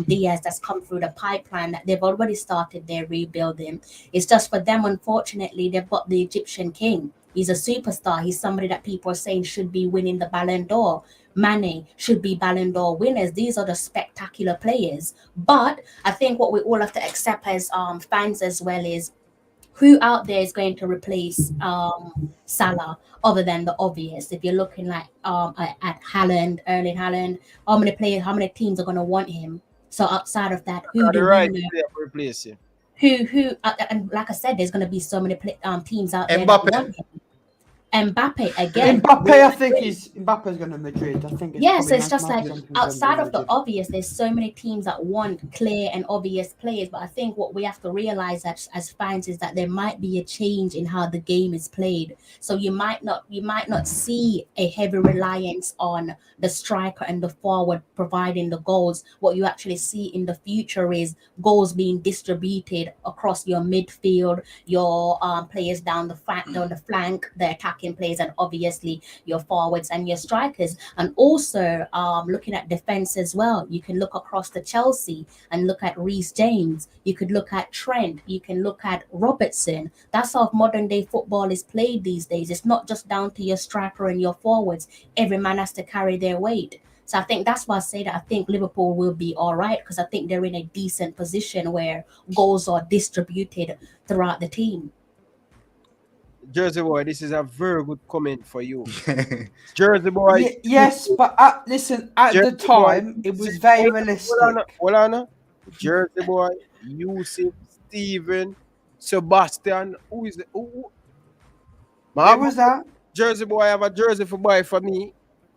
Diaz that's come through the pipeline, that they've already started their rebuilding. It's just for them, unfortunately, they've got the Egyptian king. He's a superstar. He's somebody that people are saying should be winning the Ballon d'Or. Mane should be Ballon d'Or winners. These are the spectacular players. But I think what we all have to accept as fans as well is who out there is going to replace Salah other than the obvious. If you're looking like at Haaland, Erling Haaland, how many players, how many teams are going to want him? So outside of that, who do right we know? to replace him? Who and like I said, there's going to be so many teams out there Mbappe. that want him. Mbappe again. Mbappe, I think Mbappe's going to Madrid. I think. Yes, so it's just like outside of the obvious, there's so many teams that want clear and obvious players. But I think what we have to realize as fans is that there might be a change in how the game is played. So you might not see a heavy reliance on the striker and the forward providing the goals. What you actually see in the future is goals being distributed across your midfield, your players down the flank, the attacking players, and obviously your forwards and your strikers. And also looking at defense as well, you can look across to Chelsea and look at Reece James. You could look at Trent. You can look at Robertson. That's how modern day football is played these days. It's not just down to your striker and your forwards. Every man has to carry their weight. So I think that's why I say that I think Liverpool will be all right, because I think they're in a decent position where goals are distributed throughout the team. Jersey boy, this is a very good comment for you. Jersey boy. Yes, but listen, at the time, it was very realistic. Hold on. Jersey boy, Yusuf, Steven, Sebastian. Who is it? Who was that? Jersey boy, I have a jersey for buy for me.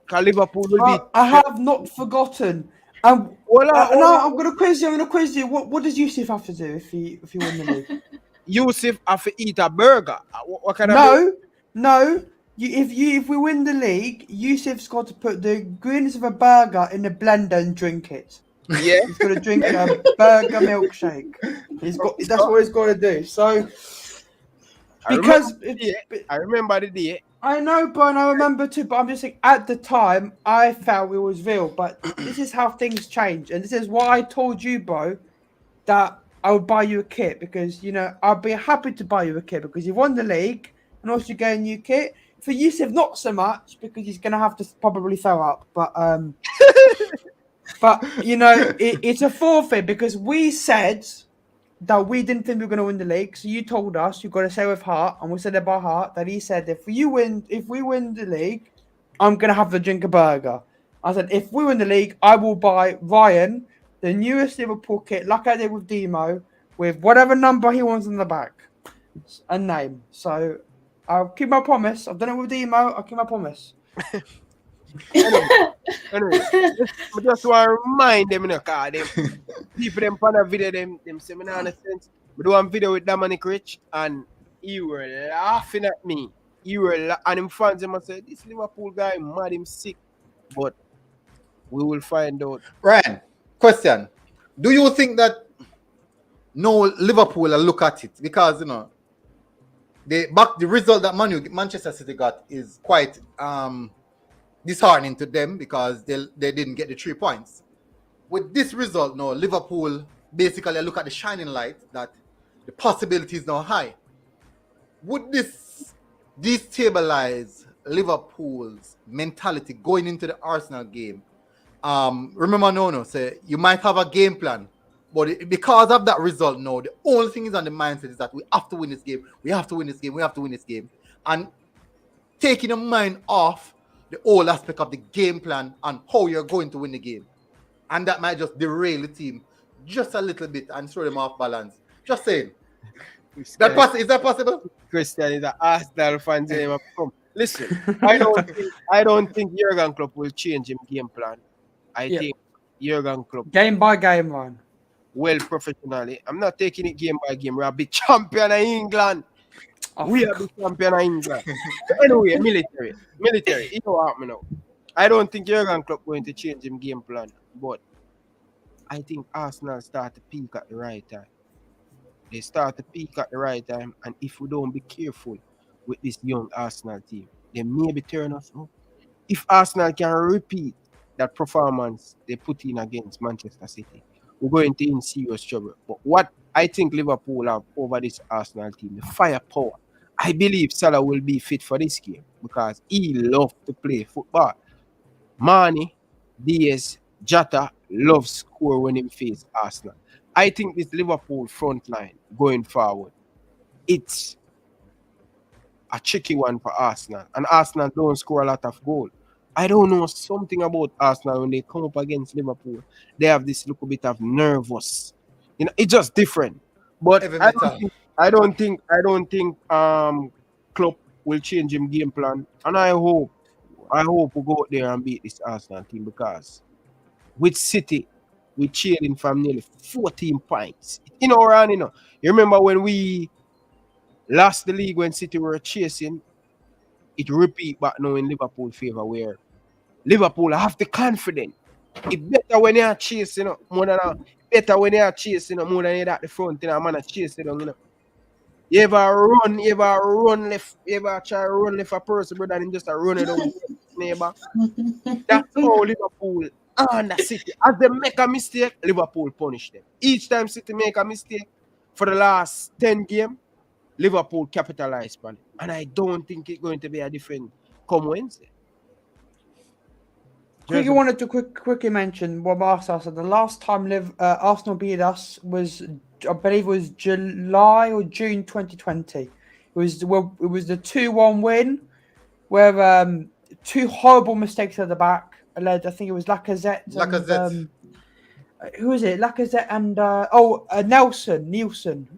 Because Liverpool will be. I have not forgotten. I'm going to quiz you. What does Yusuf have to do if he win the league? Yusuf have to eat a burger. What kind of No. If we win the league, Yusuf's got to put the greenness of a burger in the blender and drink it. Yeah, he's got to drink a burger milkshake. That's what he's got to do. So I remember the day. I know, Brian, I remember too, but I'm just saying, at the time, I felt it was real, but this is how things change. And this is why I told you, bro, that I would buy you a kit, because, I'd be happy to buy you a kit because you've won the league and also you get a new kit. For Yusuf, not so much, because he's going to have to probably throw up. But, it's a forfeit, because we said that we didn't think we were going to win the league. So you told us you've got to say with heart, and we said it by heart, that he said, if we win the league, I'm going to have to drink a burger. I said, if we win the league, I will buy Ryan the newest Liverpool kit, like I did with Demo, with whatever number he wants on the back, a name. So I'll keep my promise. I've done it with Demo. I'll keep my promise. Anyway, I just want to remind them, them people them on a video, them seminar in a sense. We do one video with Dominic Rich, and he were laughing at me. And him fans him say, this Liverpool guy mad, him sick. But we will find out. Ryan, question. Do you think that no Liverpool will look at it? Because the result that Manchester City got is quite disheartening to them, because they didn't get the 3 points. With this result, no, Liverpool basically look at the shining light that the possibility is now high. Would this destabilize Liverpool's mentality going into the Arsenal game. Remember, no, say you might have a game plan, but because of that result, no, the only thing is on the mindset is that we have to win this game. We have to win this game. We have to win this game, and taking your mind off the whole aspect of the game plan and how you're going to win the game, and that might just derail the team just a little bit and throw them off balance. Just saying. Is that possible? Christian is an Arsenal fan. Come. Listen, I don't think Jurgen Klopp will change his game plan. I think Jurgen Klopp game by game, man. Well, professionally, I'm not taking it game by game. We're a big champion of England. We are the champion of England. Anyway, military. You know what me now. I don't think Jurgen Klopp going to change his game plan, but I think Arsenal start to peak at the right time. They start to peak at the right time, and if we don't be careful with this young Arsenal team, they maybe turn us up. If Arsenal can repeat that performance they put in against Manchester City, we're going to be in serious trouble. But what I think Liverpool have over this Arsenal team, the firepower, I believe Salah will be fit for this game because he loves to play football. Mane, Diaz, Jota loves score when he face Arsenal. I think this Liverpool front line going forward, it's a tricky one for Arsenal. And Arsenal don't score a lot of goals. I don't know something about Arsenal when they come up against Liverpool. They have this little bit of nervous. You know, it's just different. But I don't think Klopp will change his game plan. And I hope we go out there and beat this Arsenal team because with City, we cheering from nearly 14 points. You know, Ryan, you remember when we lost the league when City were chasing, it repeat back now in Liverpool favor where Liverpool have the confidence. It's better when they are chasing more than more than you're at the front, man chasing them, You ever run left, you ever try to run left a person, brother, and just run it over neighbor. That's how Liverpool and the City. As they make a mistake, Liverpool punish them. Each time City make a mistake for the last 10 games, Liverpool capitalize on it. And I don't think it's going to be a different come Wednesday. Quickly wanted to quickly mention what Arsenal said. The last time Arsenal beat us was, I believe, it was July or June 2020. It was the 2-1 win, where two horrible mistakes at the back led. I think it was Lacazette. And, who is it? Lacazette and Nielsen.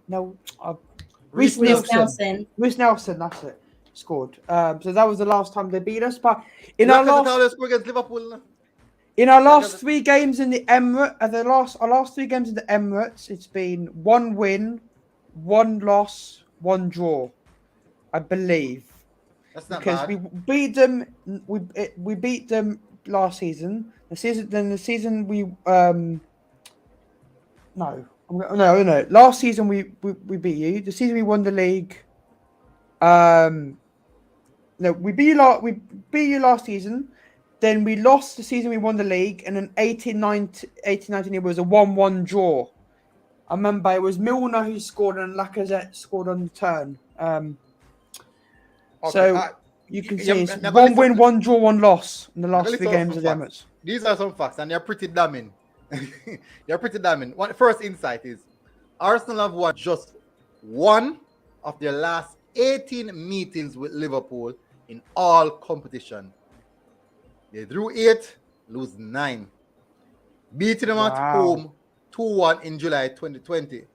Reece Nelson. Reece Nelson. That's it. Scored. So that was the last time they beat us. But in our last 3 games in the Emirates, our last 3 games in the Emirates, it's been 1 win, 1 loss, 1 draw, I believe. That's not because bad. we beat them. We beat them last season. Last season we beat you. The season we won the league. We beat you last season. Then we lost the season we won the league, and then 18-19 it was a 1-1 draw. I remember it was Milner who scored and Lacazette scored on the turn. You can see it's 1 win, 1 draw, 1 loss in the last 3 games of the Emirates. These are some facts, and they're pretty damning. They're pretty damning. First insight is Arsenal have won just 1 of their last 18 meetings with Liverpool in all competition. They drew 8, lose 9. Beating them at home 2-1 in July 2020.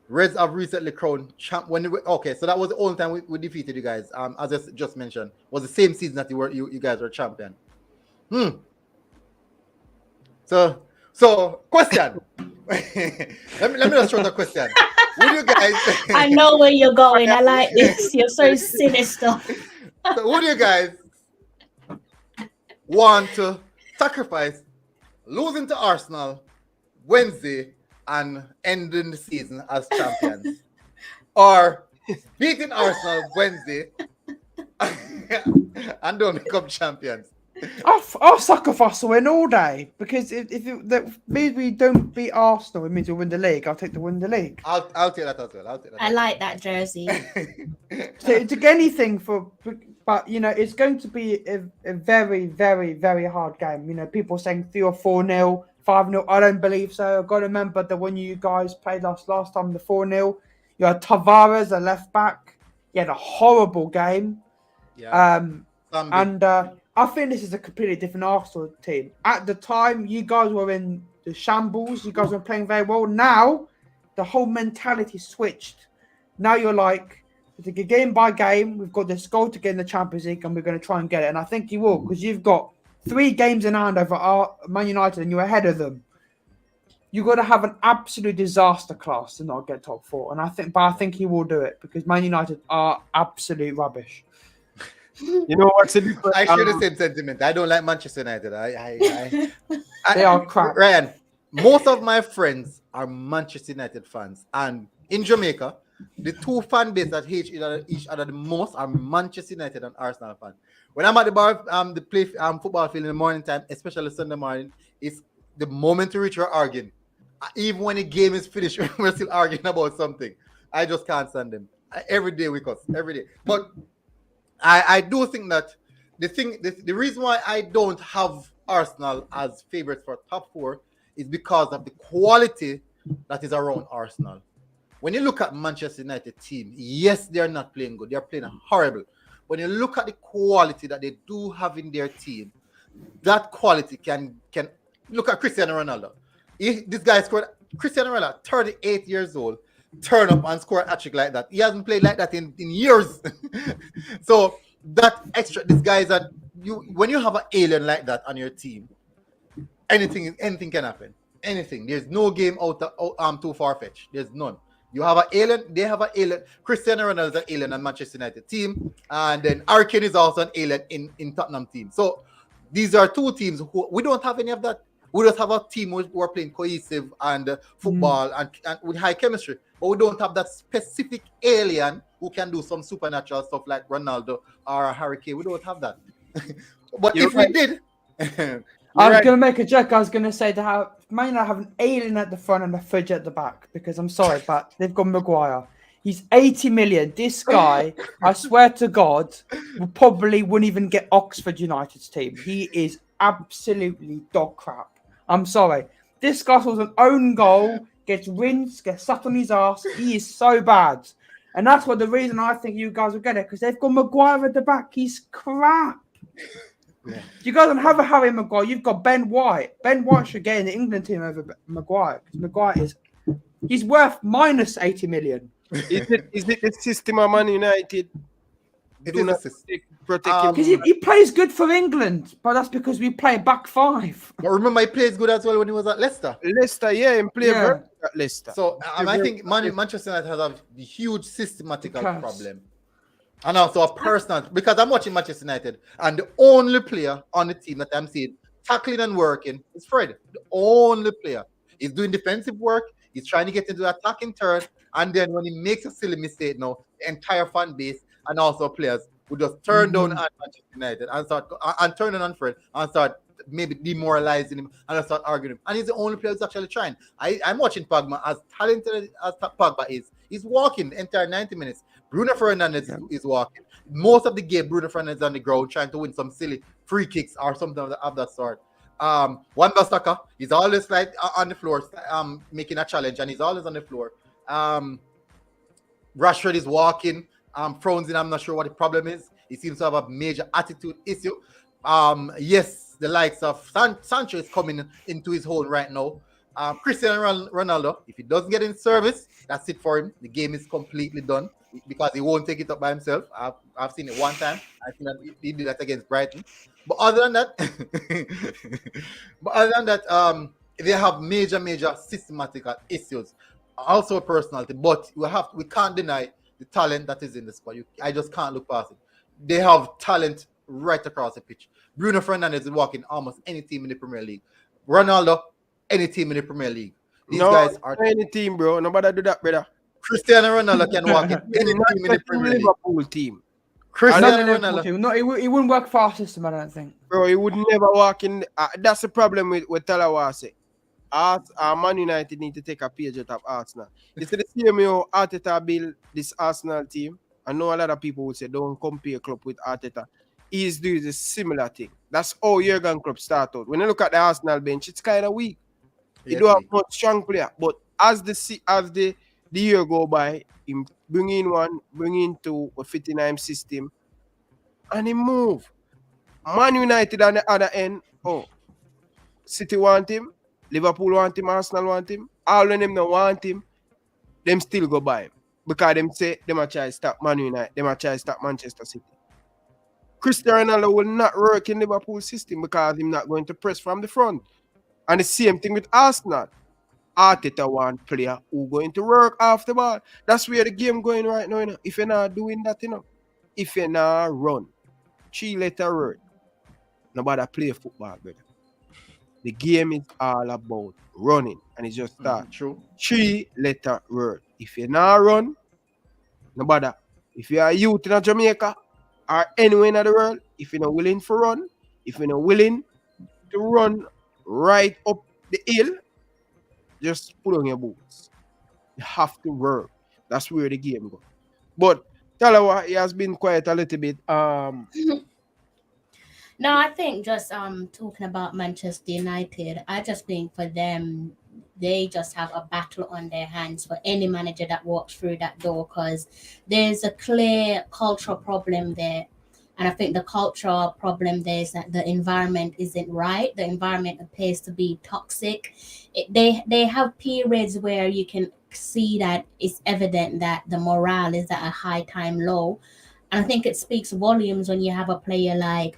Reds have recently crowned champ. So that was the only time we defeated you guys. As I just mentioned, was the same season that you guys were champion. So question. let me just throw the question. Would you guys? I know where you're going. I like this. You're so sinister. So would you guys want to sacrifice losing to Arsenal Wednesday and ending the season as champions, or beating Arsenal Wednesday and don't become champions? I'll sacrifice a win all day, because that means we don't beat Arsenal, it means we win the league. I'll take the win the league. I'll take that as well. I like that jersey. So to get anything for But it's going to be a very, very, very hard game. People saying 3 or 4-0, 5-0. I don't believe so. I've got to remember that when you guys played us last time, the 4-0, you had Tavares, a left back. He had a horrible game. Yeah. And I think this is a completely different Arsenal team. At the time, you guys were in the shambles. You guys were playing very well. Now, the whole mentality switched. Now you're like, game by game, we've got this goal to get in the Champions League and we're going to try and get it. And I think you will, because you've got 3 games in hand over Man United and you're ahead of them. You've got to have an absolute disaster class to not get top 4. And I think he will do it because Man United are absolute rubbish. You know what's the difference? I share the same sentiment. I don't like Manchester United. They are crap. Ryan, most of my friends are Manchester United fans. And in Jamaica, the 2 fan bases that hate each other the most are Manchester United and Arsenal fans. When I'm at the bar, the play football field in the morning time, especially Sunday morning, it's the moment to reach we're arguing. Even when the game is finished, we're still arguing about something. I just can't stand them. Every day we cuss, every day. But I do think that the reason why I don't have Arsenal as favorites for top 4 is because of the quality that is around Arsenal. When you look at Manchester United team, yes, they're not playing good. They're playing horrible. When you look at the quality that they do have in their team, that quality can look at Cristiano Ronaldo. This guy scored, Cristiano Ronaldo, 38 years old, turn up and score a hat-trick like that. He hasn't played like that in years. So that extra, this guy is that when you have an alien like that on your team, anything can happen. Anything. There's no game too far-fetched. There's none. You have an alien, they have an alien. Cristiano Ronaldo is an alien on Manchester United team, and then Arkane is also an alien in Tottenham team. So these are 2 teams who we don't have any of that. We just have a team who are playing cohesive and football and with high chemistry, but we don't have that specific alien who can do some supernatural stuff like Ronaldo or Harry Kane. We don't have that. But if we did, I was going to make a joke. I was going to say that Man United have an alien at the front and a fridge at the back because I'm sorry, but they've got Maguire. He's 80 million. This guy, I swear to God, wouldn't even get Oxford United's team. He is absolutely dog crap. I'm sorry. This guy was an own goal, gets rinsed, gets sat on his ass. He is so bad. And that's what the reason I think you guys will get it, because they've got Maguire at the back. He's crap. Yeah. You guys don't have a Harry Maguire. You've got Ben White. Ben White should get in the England team over Maguire, because Maguire he's worth minus 80 million. Is it the system of Man United? Because he plays good for England, but that's because we play back 5. But remember, he plays good as well when he was at Leicester. Leicester, yeah, and play very at Leicester. So I think Manchester United has a huge systematical problem. And also a personal, because I'm watching Manchester United, and the only player on the team that I'm seeing tackling and working is Fred. The only player. He's doing defensive work. He's trying to get into the attacking third. And then when he makes a silly mistake now, the entire fan base and also players would just turn down on Manchester United and turn on Fred and start maybe demoralizing him and start arguing him. And he's the only player who's actually trying. I'm watching Pogba, as talented as Pogba is. He's walking the entire 90 minutes. Bruno Fernandes is walking. Most of the game, Bruno Fernandes is on the ground trying to win some silly free kicks or something of that sort. Wan-Bissaka is always like on the floor, making a challenge, and he's always on the floor. Rashford is walking. Frozen, I'm not sure what the problem is. He seems to have a major attitude issue. Yes, the likes of Sancho is coming into his hole right now. Cristiano Ronaldo, if he doesn't get in service, that's it for him. The game is completely done because he won't take it up by himself. I've seen it one time. I think that he did that against Brighton. But other than that, they have major systematical issues. Also personality, but we can't deny the talent that is in the squad. I just can't look past it. They have talent right across the pitch. Bruno Fernandes is walking almost any team in the Premier League. Ronaldo, any team in the Premier League. These guys are any team, bro. Nobody do that, brother. Cristiano Ronaldo can walk in any team in the Premier League. Liverpool team. Cristiano Ronaldo. No, he wouldn't work for our system, I don't think. Bro, he would never walk in. That's the problem with Talawase. Man United need to take a page out of Arsenal. It's the same way Arteta build this Arsenal team. I know a lot of people would say don't compare Klopp with Arteta. He's doing a similar thing. That's how Jurgen Klopp started out. When you look at the Arsenal bench, it's kind of weak. He don't have much strong player. But as the year go by, him bring in two, fit in him system, and he move. Man United on the other end, City want him, Liverpool want him, Arsenal want him. All of them don't want him, them still go buy him. Because them say them a try to stop Man United, them a try to stop Manchester City. Cristiano Ronaldo will not work in Liverpool system because he's not going to press from the front. And the same thing with Arsenal. Arteta want player who going to work off the ball. That's where the game going right now. You know? If you're not doing that, if you're not run, 3-letter word, nobody play football, brother. The game is all about running, and it's just that. True. 3-letter word. If you're not run, nobody. If you're a youth in Jamaica or anywhere in the world, if you're not willing to run, if you're not willing to run right up the hill, just put on your boots. You have to work. That's where the game goes. But Talawa, he has been quite a little bit No, I think just talking about Manchester United, I just think for them, they just have a battle on their hands for any manager that walks through that door, because there's a clear cultural problem there. And I think the cultural problem there is that the environment isn't right. The environment appears to be toxic. They have periods where you can see that it's evident that the morale is at a high time low. And I think it speaks volumes when you have a player like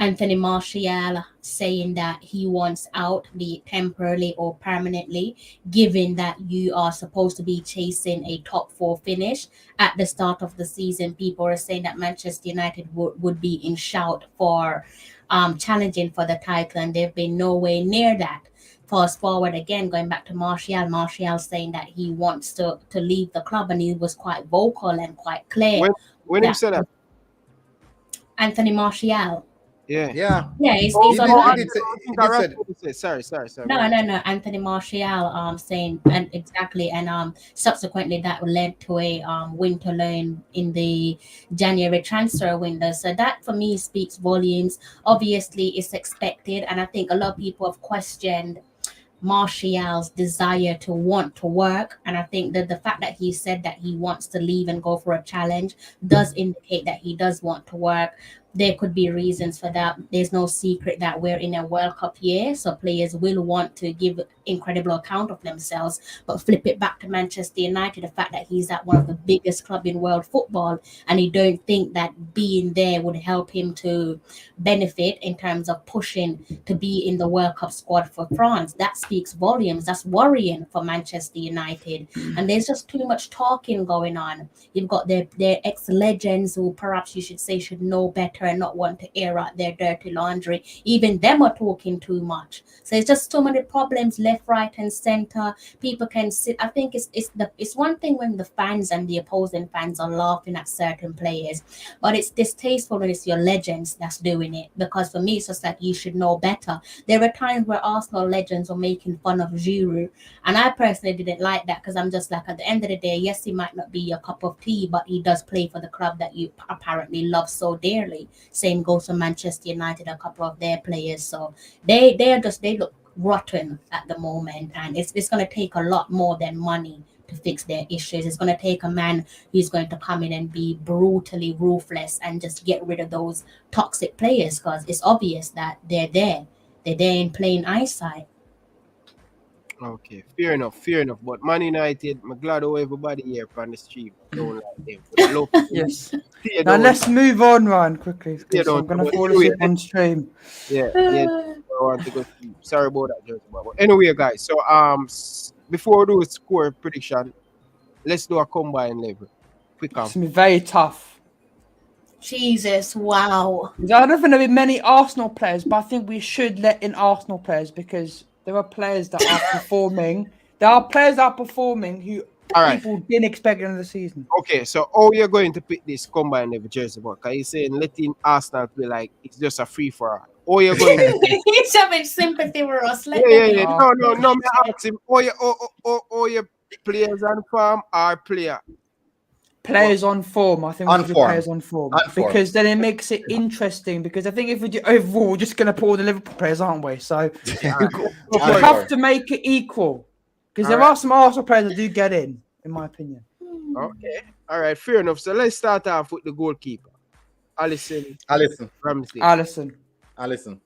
Anthony Martial saying that he wants out, be it temporarily or permanently, given that you are supposed to be chasing a top 4 finish. At the start of the season, people are saying that Manchester United would be in shout for challenging for the title, and they've been nowhere near that. Fast forward again, going back to Martial saying that he wants to leave the club, and he was quite vocal and quite clear. When he said that? Anthony Martial. Yeah. He's on. Sorry. No. Anthony Martial saying and exactly, and subsequently that led to a winter loan in the January transfer window. So that for me speaks volumes. Obviously, it's expected, and I think a lot of people have questioned Martial's desire to want to work, and I think that the fact that he said that he wants to leave and go for a challenge does indicate that he does want to work. There could be reasons for that. There's no secret that we're in a World Cup year, so players will want to give incredible account of themselves. But flip it back to Manchester United, the fact that he's at one of the biggest clubs in world football, and he don't think that being there would help him to benefit in terms of pushing to be in the World Cup squad for France. That speaks volumes. That's worrying for Manchester United. And there's just too much talking going on. You've got their ex-legends who perhaps you should say should know better and not want to air out their dirty laundry. Even them are talking too much. So it's just so many problems left, right, and center. People can sit. I think it's one thing when the fans and the opposing fans are laughing at certain players, but it's distasteful when it's your legends that's doing it. Because for me, it's just like you should know better. There were times where Arsenal legends were making fun of Giroud, and I personally didn't like that, because I'm just like, at the end of the day, yes, he might not be your cup of tea, but he does play for the club that you apparently love so dearly. Same goes for Manchester United, a couple of their players. So they look rotten at the moment, and it's going to take a lot more than money to fix their issues. It's going to take a man who's going to come in and be brutally ruthless and just get rid of those toxic players, because it's obvious that they're there in plain eyesight. Okay, fair enough. But Man United, I'm glad how everybody here on the stream don't like them. Yes. Now let's move on, Ryan, quickly. Yeah, I'm going to fall asleep on stream. Yeah. I want to go sleep. Sorry about that, Joseph. But anyway, guys. So before we do a score prediction, let's do a combine level. Quick. It's going to be very tough. Jesus, wow. I don't think there'll be many Arsenal players, but I think we should let in Arsenal players, because there are players that are performing. There are players that are performing who people didn't expect in the season. Okay, so how you're going to pick this combine level jersey? Because you're saying letting Arsenal play like it's just a free for all. How you going to He's having sympathy for us. Yeah. No. Me ask him. All your players on farm are player. players on form. I think we On should do form. players on form. On form. Because then it makes it interesting. Because I think if we do overall, we're just going to put all the Liverpool players, aren't we? So we On have form. to make it equal. Because there Alright. are some Arsenal players that do get in my opinion. Okay. All right. Fair enough. So let's start off with the goalkeeper, Alisson Alisson. Ramsdale. Alisson.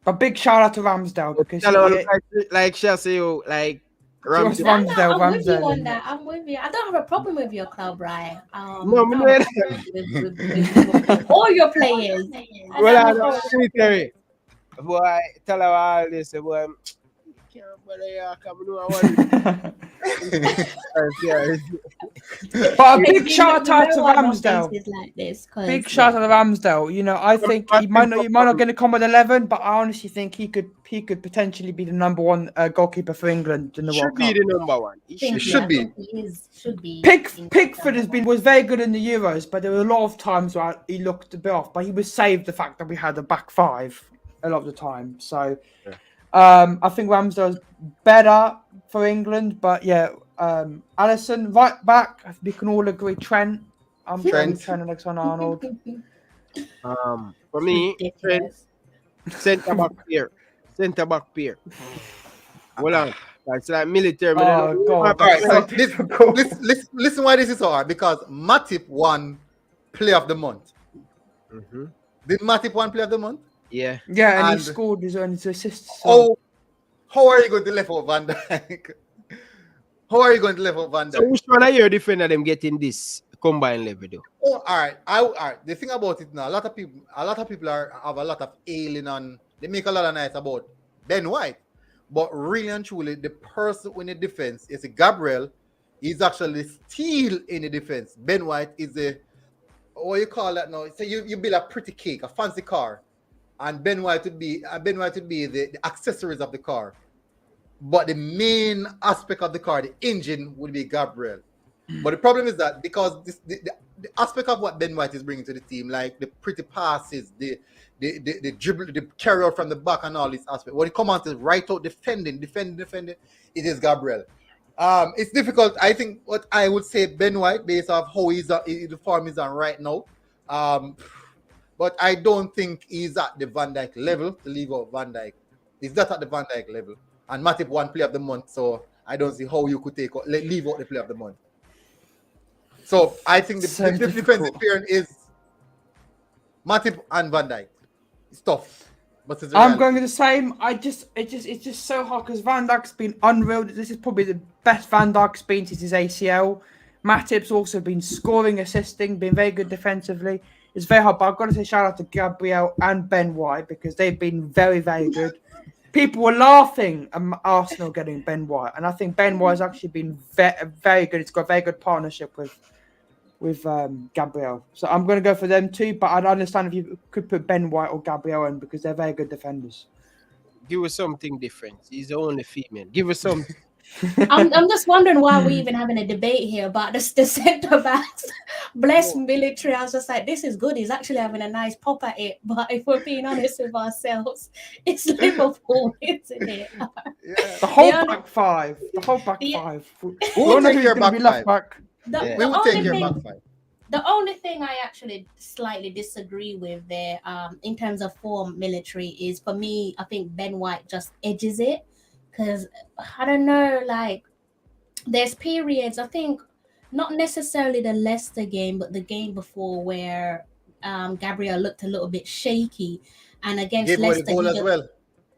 But big shout out to Ramsdale because Tell her like Chelsea, like Just Ramsdale. Ramsdale, I'm with you Ramsdale. on that. I'm with you. I don't have a problem with your club, Ryan. No, me I don't neither. have a problem with all your players. I Well, don't I have a know problem. military. Boy, tell her all this. Boy, can't bother you, come on, I want it. But a You big know- shout you out know to why my Ramsdale. face is like this, 'cause- Big shout out to Ramsdale. You know, I think he might not going to come with 11, but I honestly think he could potentially be the number one goalkeeper for England in the Should World be Cup. the number one. He think, should should yeah, I be. think he should be. Pickford was very good in the Euros, but there were a lot of times where he looked a bit off. But he was saved the fact that we had a back five a lot of the time. So I think Ramsdale's better for England, but yeah, Alisson right back. I think we can all agree. Trent. I'm going with Trent Alexander-Arnold. For me, Ridiculous. centre back pair. Hold on. That's like military. Oh, God. All right, so So difficult. listen why this is so hard, because Matip won Player of the Month. Mhm. Did Matip won Player of the Month? Yeah. Yeah, and And- he scored his own assists. So. Oh, how are you going to left out Van Dijk? How are you going to left out Van So Dijk? which one of your defender them getting this combined level though? Oh, all right. All right. The thing about it now, a lot of people have a lot of alien on. They make a lot of noise about Ben White, but really and truly, the person in the defense is Gabriel. He's actually still in the defense. Ben White is a, what you call that now? So you build a pretty cake, a fancy car, and Ben White would be the accessories of the car, but the main aspect of the car, the engine, would be Gabriel. But the problem is that because the aspect of what Ben White is bringing to the team, like the pretty passes, the dribble, the carry out from the back, and all these aspects, when it comes out to right out defending, it is Gabriel. It's difficult. I think what I would say Ben White, based off how the form is on right now. But I don't think he's at the Van Dijk level to leave out Van Dijk. He's not at the Van Dijk level. And Matip won Player of the Month, so I don't see how you could leave out the Player of the Month. So I think the defensive pairing is Matip and Van Dijk. It's tough, but it's I'm going with the same. It's just so hard because Van Dijk's been unreal. This is probably the best Van Dijk's been since his ACL. Matip's also been scoring, assisting, been very good defensively. It's very hard, but I've got to say shout out to Gabriel and Ben White because they've been very, very good. People were laughing at Arsenal getting Ben White, and I think Ben White has actually been very good. It's got a very good partnership with Gabriel. So I'm going to go for them too, but I'd understand if you could put Ben White or Gabriel in because they're very good defenders. Give us something different. He's the only female. Give us some. I'm just wondering why we're even having a debate here about the centre backs. Bless military. I was just like, this is good. He's actually having a nice pop at it. But if we're being honest with ourselves, it's Liverpool, isn't it? Yeah. The whole The back five. Yeah. Who will take your back five? back. The We will only take your thing- back five. The only thing I actually slightly disagree with there, in terms of form military, is for me, I think Ben White just edges it. Because, I don't know, like, there's periods, I think, not necessarily the Leicester game, but the game before where Gabriel looked a little bit shaky. And against Gave away Leicester, the goal as well.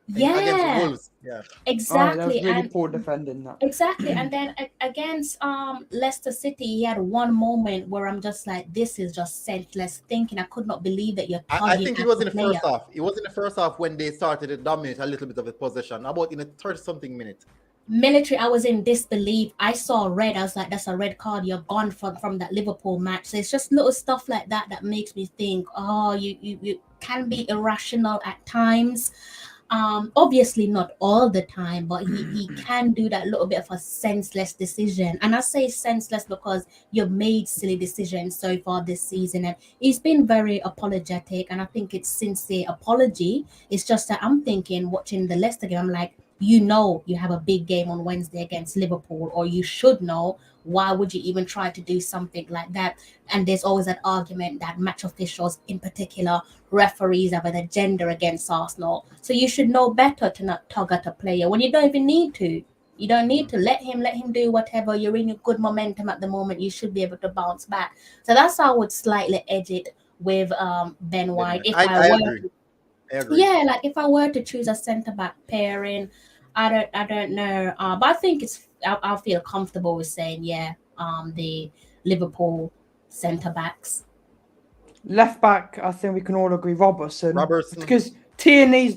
yeah, Against Wolves. Yeah. exactly. that was really And poor defending that. exactly, and then against Leicester City, he had one moment where I'm just like, this is just senseless thinking. I could not believe that you're I tugging think it at was the in the first player. half. It was in the first half when they started to dominate a little bit of the possession. About in the 30-something minute. Military, I was in disbelief. I saw red. I was like, that's a red card. You're gone from that Liverpool match. So it's just little stuff like that that makes me think, oh, you can be irrational at times. Obviously not all the time, but he can do that little bit of a senseless decision. And I say senseless because you've made silly decisions so far this season, and he's been very apologetic, and I think it's sincere apology. It's just that I'm thinking, watching the Leicester game, I'm like, you know you have a big game on Wednesday against Liverpool, or you should know. Why would you even try to do something like that? And there's always that argument that match officials, in particular referees, have an agenda against Arsenal. So you should know better to not tug at a player when you don't even need to. You don't need to let him do whatever. You're in a good momentum at the moment. You should be able to bounce back. So that's how I would slightly edge it with Ben White. If I agree. I agree. Yeah, like if I were to choose a centre back pairing, I don't know. But I think I'll feel comfortable with saying the Liverpool centre backs. Left back, I think we can all agree Robertson. Because Tierney's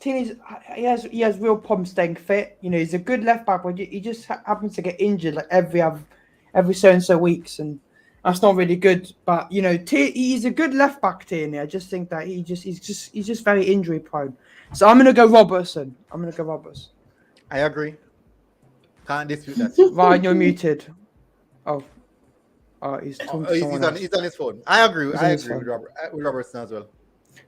he has real problems staying fit. You know, he's a good left back, but he just happens to get injured like every so and so weeks, and that's not really good. But you know, he's a good left back, Tierney. I just think that he's just very injury prone. So I'm gonna go Robertson. I agree. Can't dispute that. Ryan, you're muted. Oh, he's talking to someone else. He's on his phone. I agree with Robertson as well.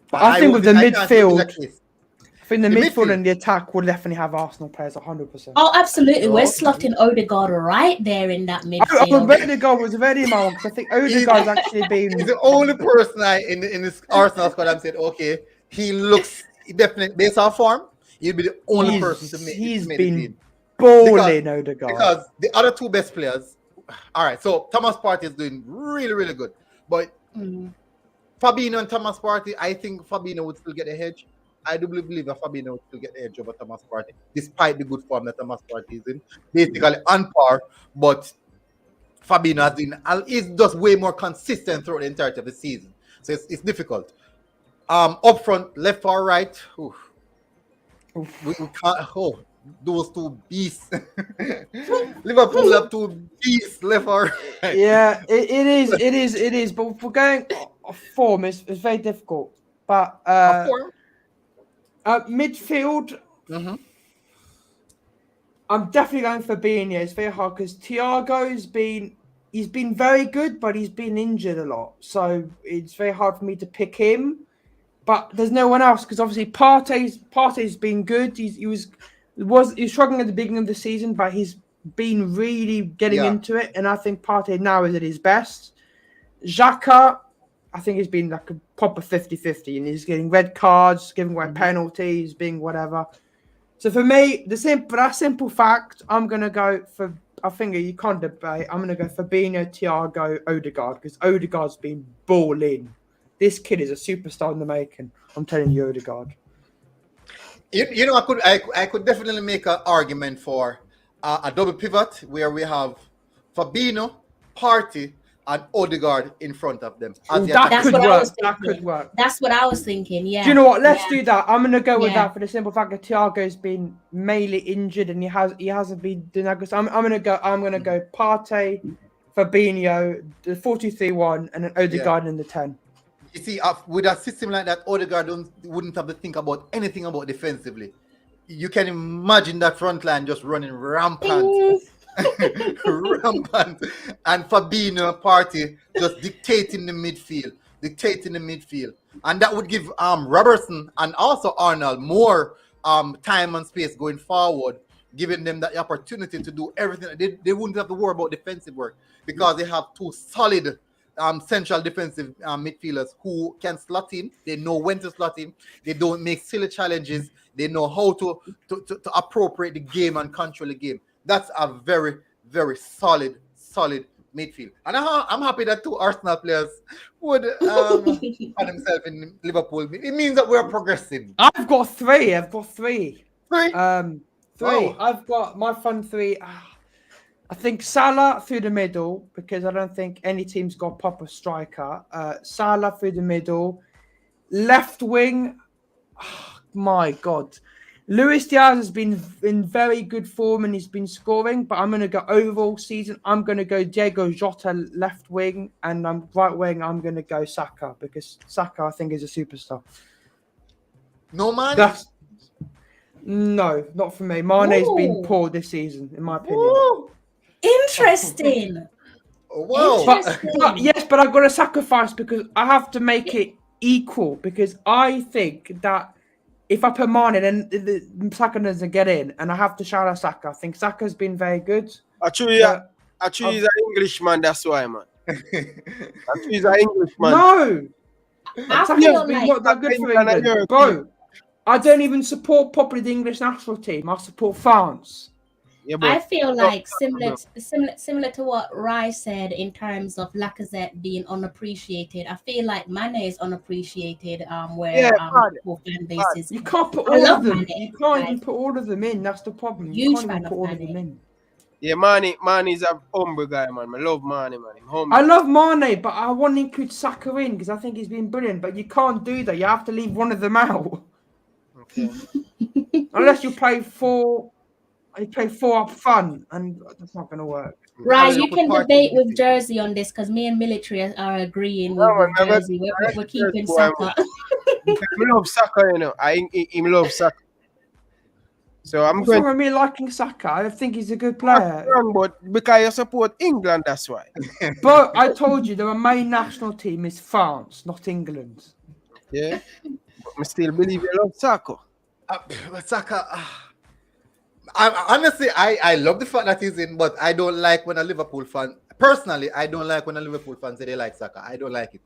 But I think with the midfield, I think the midfield and the attack will definitely have Arsenal players 100%. Oh, absolutely. We're slotting Odegaard right there in that midfield. Odegaard was very long because I think Odegaard's actually been. He's the only person in this Arsenal squad I've said, okay, he looks definitely based on form. He'll be the only person to make. He's been balling, Odegaard. Because the other two best players. All right, so Thomas Partey is doing really, really good, but Fabinho and Thomas Partey, I think Fabinho would still get the edge. I do believe that Fabinho would still get the edge over Thomas Partey, despite the good form that Thomas Partey is in. Basically on par, but Fabinho is just way more consistent throughout the entirety of the season. So it's difficult. Up front, left or right, we can't. Those two beasts. Liverpool have two beasts left or right. Yeah, it is. But if we're going off form, it's very difficult. But midfield, I'm definitely going for Fabinho. It's very hard because Thiago's been very good, but he's been injured a lot. So it's very hard for me to pick him. But there's no one else because obviously Partey's been good. He was struggling at the beginning of the season, but he's been really getting into it. And I think Partey now is at his best. Xhaka, I think he's been like a proper 50-50, and he's getting red cards, giving away penalties, being whatever. So for me, for that simple fact, I'm going to go for, I think you can't debate, I'm going to go for Fabinho, Thiago, Odegaard, because Odegaard's been balling. This kid is a superstar in the making. I'm telling you, Odegaard. You know, I could definitely make an argument for a double pivot where we have Fabinho, Partey, and Odegaard in front of them. That could work. That's what I was thinking. Yeah. Do you know what? Let's do that. I'm gonna go with that for the simple fact that Thiago's been mainly injured and he hasn't been doing that good. So I'm gonna go Partey, Fabinho, the 4-2-3-1, and then Odegaard in the 10. You see, with a system like that, Odegaard wouldn't have to think about anything about defensively. You can imagine that front line just running rampant. Rampant. And Fabinho, Partey just dictating the midfield. And that would give Robertson and also Arnold more time and space going forward, giving them that opportunity to do everything. They wouldn't have to worry about defensive work because they have two solid central defensive midfielders who can slot in. They know when to slot in. They don't make silly challenges. They know how to appropriate the game and control the game. That's a very, very solid midfield. And I'm happy that two Arsenal players would find themselves in Liverpool. It means that we're progressing. I've got three. Three? Wow. I've got my front three. I think Salah through the middle, because I don't think any team's got a proper striker. Salah through the middle. Left wing, my God. Luis Diaz has been in very good form and he's been scoring, but I'm going to go overall season. I'm going to go Diego Jota left wing, and right wing, I'm going to go Saka, because Saka, I think, is a superstar. No, man? No, not for me. Mane's been poor this season, in my opinion. Ooh. Interesting. Whoa. But I've got to sacrifice because I have to make it equal, because I think that if I put Mane, then Saka doesn't get in, and I have to shout out Saka. I think Saka's been very good. Actually, he's an Englishman, that's why, man. Actually, he's an Englishman. No! I Saka's feel been like not that good for England. Bro, I don't even support properly the English national team. I support France. Yeah, I feel like similar to what Rai said in terms of Lacazette being unappreciated. I feel like Mane is unappreciated. Where people fan bases. You can't put all of them. You can't even put all of them in. That's the problem. You Huge can't even fan put of all of Mane. them in. Yeah, Mane is a humble guy, man. I love Mane, man. Humble. I love Mane, but I want to include Saka in because I think he's been brilliant. But you can't do that. You have to leave one of them out. Okay. Unless you play four up front, and that's not going to work. Right, you can debate with Jersey on this because me and Military are agreeing with Jersey. We're keeping Saka. I love Saka, you know. I love Saka. So I'm What's going wrong with me liking Saka? I think he's a good player. wrong, but because you support England, that's why. But I told you the main national team is France, not England. Yeah. But I still believe you love Saka. Saka. Honestly, I love the fact that he's in, but I don't like when a Liverpool fan. Personally, I don't like when a Liverpool fan say they like Saka. I don't like it.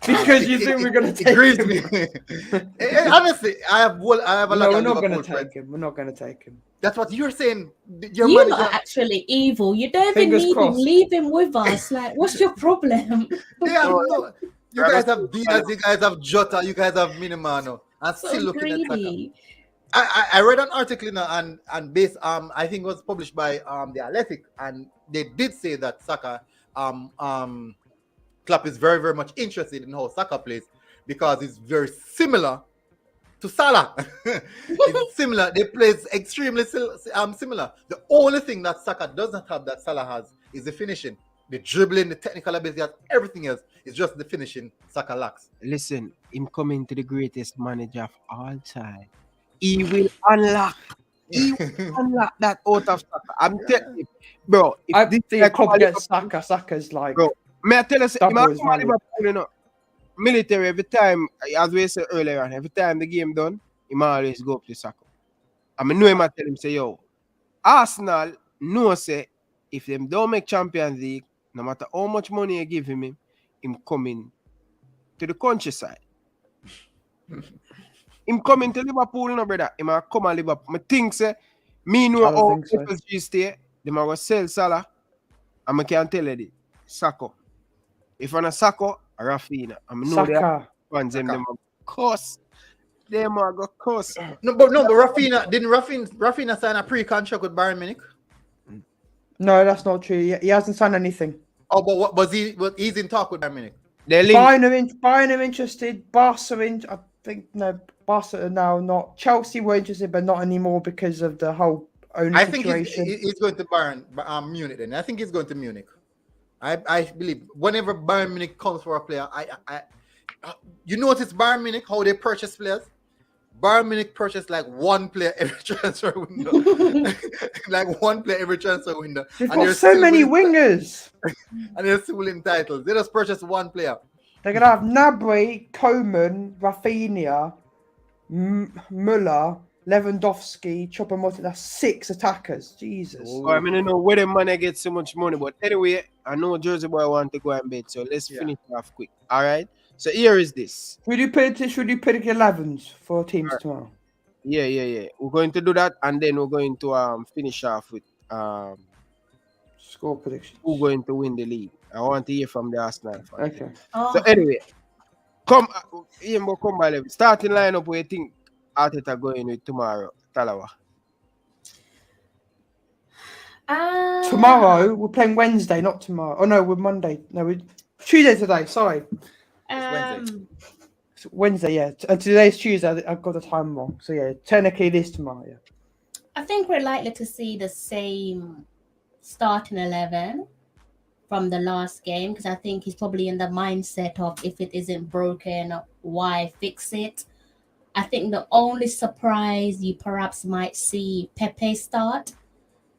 Because you think we're going to take him. Honestly, I have a lot No, we're of not going Liverpool to friends. take him. We're not going to take him. That's what you're saying. Your You manager. are actually evil. You don't even Fingers need him. crossed. Leave him with us. Like, what's your problem? Yeah, no. You guys have Diaz, you guys have Jota, you guys have Minamano. I'm So still looking at Saka. greedy. I read an article now and based I think it was published by the Athletic, and they did say that Saka Klopp is very, very much interested in how Saka plays because it's very similar to Salah. It's similar. They play extremely similar. The only thing that Saka does not have that Salah has is the finishing. The dribbling, the technical ability, everything else is just the finishing Saka lacks. Listen, him coming to the greatest manager of all time. He will unlock that out of Saka. I'm telling you, bro. I think Klopp gets Saka. Saka's like... Bro, may I tell you, double his value. Liverpool, you know, Military, every time, as we said earlier on, every time the game done, he always go up to Saka. I know him, I tell him, say, yo, Arsenal know, say, if them don't make Champions League, no matter how much money you give him coming to the countryside. Him coming to Liverpool, no brother. He might come to Liverpool. I think, say, me know how PSG stay, they might go sell Salah, and I can tell you this, Saka. If I'm a Saka, Rafinha. I know Saka. Fans them go cuss. Them are go cuss. No, but Rafinha didn't Rafinha sign a pre-contract with Bayern Munich? No, that's not true. He hasn't signed anything. Oh, but what was he? He's in talk with Bayern Munich. Bayern are interested. Barca I think no. Barca now not. Chelsea were interested, but not anymore because of the whole owner situation. I think he's going to Bayern Munich. Then I think he's going to Munich. I believe whenever Bayern Munich comes for a player, you notice Bayern Munich how they purchase players. Bayern Munich purchased like one player every transfer window, like one player every transfer window. They've got so many wingers, and they're still in titles. They just purchased one player. They're gonna have Gnabry, Coman, Rafinha, Müller, Lewandowski, Choupo-Moting. That's 6 attackers. Jesus. Oh, I mean, I know where the money get so much money, but anyway, I know Jersey boy want to go and bet, so let's finish off quick. All right. So here is this. Should you pick 11s for teams tomorrow? Yeah. We're going to do that, and then we're going to finish off with score prediction. Who's going to win the league? I want to hear from the Arsenal fans. Okay. So anyway, come by level. Starting lineup, where you think Arteta going with tomorrow, Talawa? Tomorrow we're playing Wednesday, not tomorrow. Oh no, we're Monday. No, we're Tuesday today. Sorry. It's Wednesday, yeah. Today's Tuesday. I've got the time wrong. So yeah, technically it is tomorrow. Yeah. I think we're likely to see the same starting 11 from the last game because I think he's probably in the mindset of if it isn't broken, why fix it? I think the only surprise you perhaps might see Pepe start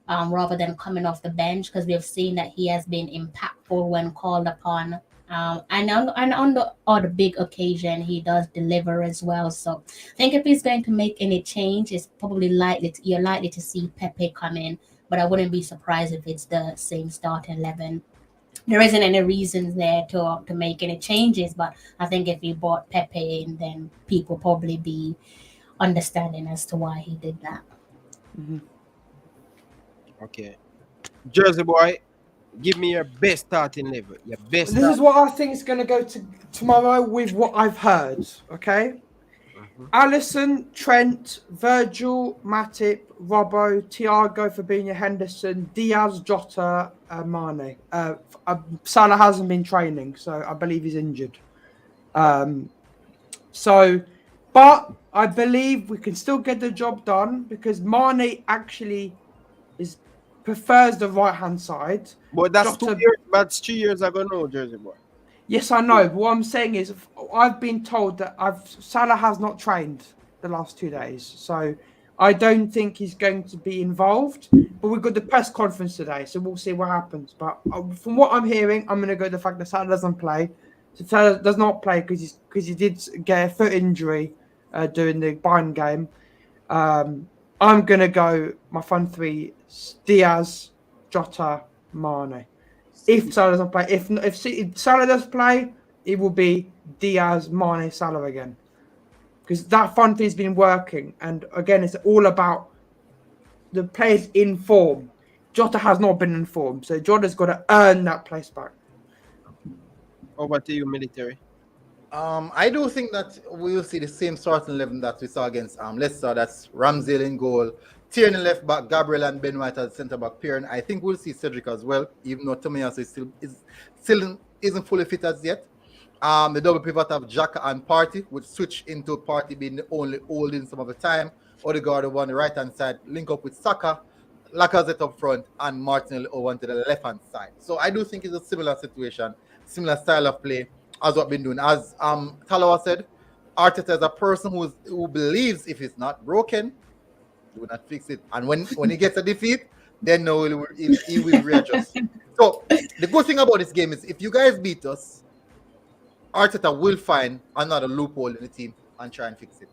rather than coming off the bench because we've seen that he has been impactful when called upon And on the other big occasion, he does deliver as well. So I think if he's going to make any change, it's probably you're likely to see Pepe come in, but I wouldn't be surprised if it's the same starting 11. There isn't any reasons there to make any changes, but I think if he brought Pepe in, then people probably be understanding as to why he did that. Okay. Jersey boy, give me your best starting level. Your best. This is what I think is going to go to tomorrow with what I've heard. Okay. Alisson, Trent, Virgil, Matip, Robbo, Thiago, Fabinho, Henderson, Diaz, Jota, Mane. Salah hasn't been training, so I believe he's injured. But I believe we can still get the job done because Mane actually prefers the right-hand side. But that's 2 years. That's 2 years ago, no, Jersey boy. Yes, I know. But what I'm saying is, I've been told that Salah has not trained the last 2 days, so I don't think he's going to be involved. But we've got the press conference today, so we'll see what happens. But from what I'm hearing, I'm going to go with the fact that Salah doesn't play. So Salah does not play because he did get a foot injury during the Bayern game. I'm going to go my front three: Diaz, Jota, Mane. If Salah doesn't play, if Salah does play, it will be Diaz, Mane, Salah again. Because that front three has been working. And again, it's all about the players in form. Jota has not been in form. So Jota's got to earn that place back. Over to you, military. I do think that we will see the same starting 11 that we saw against Leicester. That's Ramsdale in goal, Tierney left back, Gabriel and Ben White as centre back pairing. I think we'll see Cedric as well, even though Tomiyasu still isn't fully fit as yet. The double pivot of Xhaka and Partey would switch into Partey being the only holding some of the time. Odegaard over on the right hand side, link up with Saka, Lacazette up front, and Martinelli over onto the left hand side. So I do think it's a similar situation, similar style of play as what been doing. As Talawa said, Arteta is a person who believes if it's not broken, he will not fix it. And when he gets a defeat, then no, he will readjust. So the good thing about this game is if you guys beat us, Arteta will find another loophole in the team and try and fix it.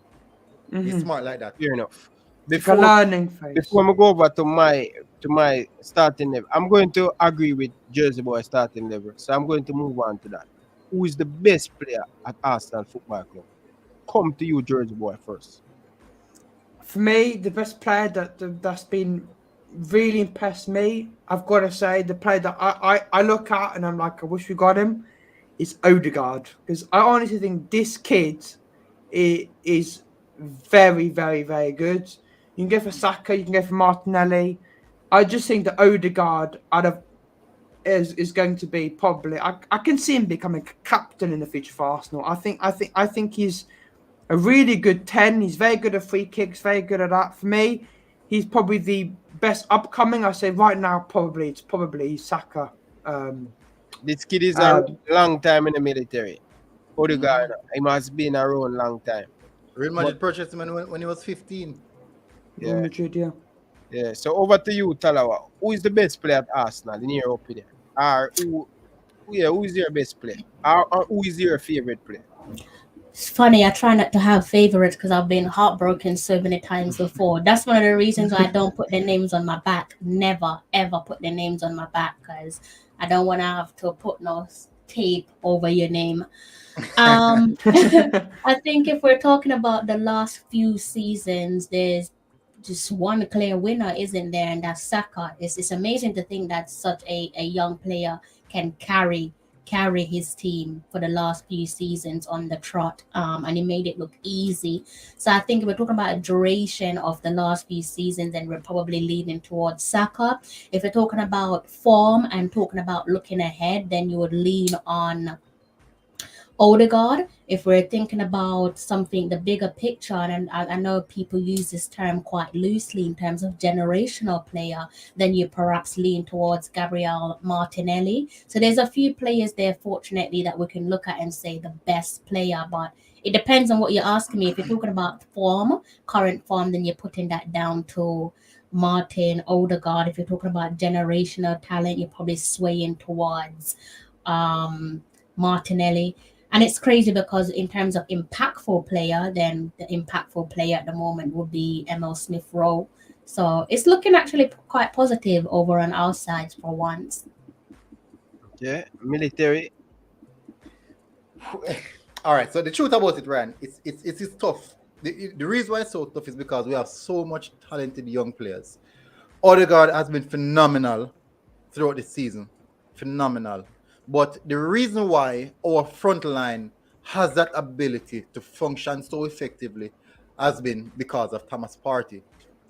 He's smart like that. Fair enough. Before learning phase. Before we go over to my starting level, I'm going to agree with Jersey boy starting level. So I'm going to move on to that. Who is the best player at Arsenal Football Club? Come to you, Jersey boy, first. For me, the best player that's been really impressed me, I've got to say, the player that I look at and I'm like, I wish we got him, is Odegaard. Because I honestly think this kid is very, very, very good. You can go for Saka, you can go for Martinelli. I just think that Odegaard is going to be probably. I can see him becoming captain in the future for Arsenal. I think he's a really good 10. He's very good at free kicks, very good at that. For me, he's probably the best upcoming. I say right now, it's probably Saka. This kid is a long time in the military. Odegaard, he must be in around long time. Real Madrid purchased him when he was 15. Yeah. Madrid, yeah. Yeah. So over to you, Talawa. Who is the best player at Arsenal in your opinion? Who is your best player? Or who is your favorite player? It's funny, I try not to have favorites because I've been heartbroken so many times before. That's one of the reasons why I don't put their names on my back. Never, ever put their names on my back because I don't want to have to put no tape over your name. I think if we're talking about the last few seasons, there's just one clear winner, isn't there? And that's Saka. It's amazing to think that such a young player can carry his team for the last few seasons on the trot, and he made it look easy. So I think if we're talking about a duration of the last few seasons, then we're probably leaning towards Saka. If we're talking about form and talking about looking ahead, then you would lean on Odegaard. If we're thinking about something, the bigger picture, and I know people use this term quite loosely in terms of generational player, then you perhaps lean towards Gabriel Martinelli. So there's a few players there, fortunately, that we can look at and say the best player, but it depends on what you're asking me. If you're talking about form, current form, then you're putting that down to Martin, Odegaard. If you're talking about generational talent, you're probably swaying towards Martinelli. And it's crazy because in terms of impactful player, then the impactful player at the moment would be Emil Smith Rowe. So it's looking actually quite positive over on our sides for once. Yeah, military. All right. So the truth about it, Ryan, it's tough. The reason why it's so tough is because we have so much talented young players. Odegaard has been phenomenal throughout the season. Phenomenal. But the reason why our front line has that ability to function so effectively has been because of Thomas Partey.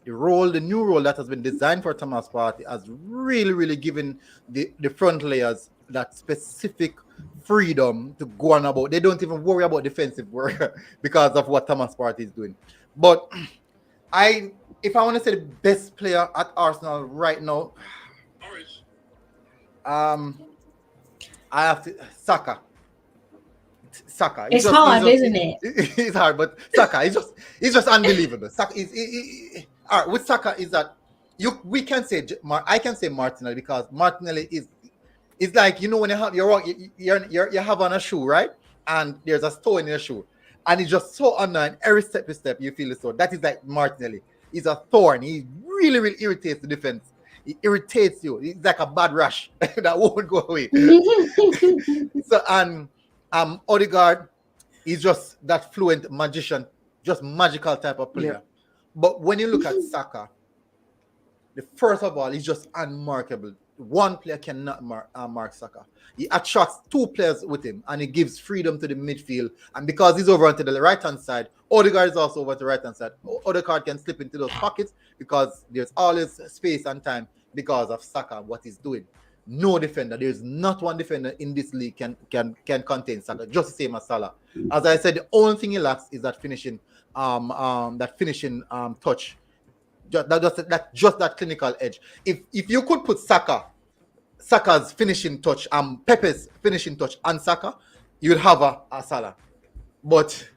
The new role that has been designed for Thomas Partey has really, really given the front layers that specific freedom to go on about. They don't even worry about defensive work because of what Thomas Partey is doing. But if I want to say the best player at Arsenal right now, I have to Saka. It's hard, isn't it? It's hard, but Saka is just unbelievable. Saka all right, with Saka is that we can say I can say Martinelli because Martinelli is like, you know, when you have on a shoe, right? And there's a stone in your shoe, and it's just so annoying. Every step you step, you feel the stone. That is like Martinelli. He's a thorn. He really, really irritates the defense. It irritates you. It's like a bad rash that won't go away. So and Odegaard is just that fluent magician, just magical type of player. Yeah. But when you look at Saka, the first of all, he's just unmarkable. One player cannot mark Saka. He attracts two players with him, and he gives freedom to the midfield. And because he's over onto the right-hand side, Odegaard is also over to the right-hand side. Odegaard can slip into those pockets because there's always space and time because of Saka, what he's doing. No defender. There's not one defender in this league can contain Saka, just the same as Salah. As I said, the only thing he lacks is that finishing touch. Just that clinical edge. If you could put Saka's finishing touch, Pepe's finishing touch and Saka, you'd have a Salah. But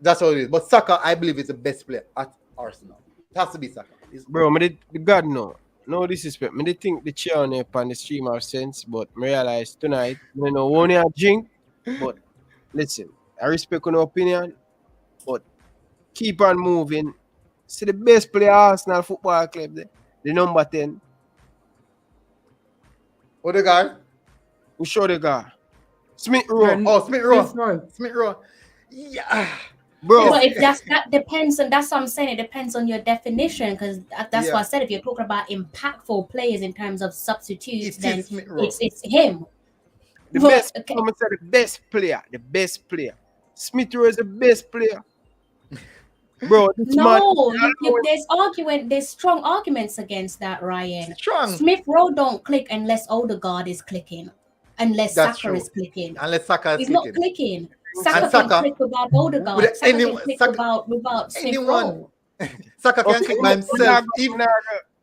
that's all it is. But Saka, I believe, is the best player at Arsenal. It has to be Saka. Bro, God no. No disrespect. I think the chair on the stream have sense, but I realize tonight, I know only a drink. But listen, I respect your opinion, but keep on moving. See the best player Arsenal Football Club, the number 10. Odegaard? Who show the guy? Smith Rowe. Oh, Smith Rowe. Yeah. Bro. But that depends, and that's what I'm saying. It depends on your definition, because that's what I said. If you're talking about impactful players in terms of substitutes, then it's him. The best player. Smith Rowe is the best player. Bro, there's strong arguments against that, Ryan. Strong. Smith Rowe don't click unless Odegaard is clicking, unless Saka is clicking. Unless Saka is He's not clicking. Saka can click without Odegaard. Saka can click without Smith Rowe. Saka can click by himself. Even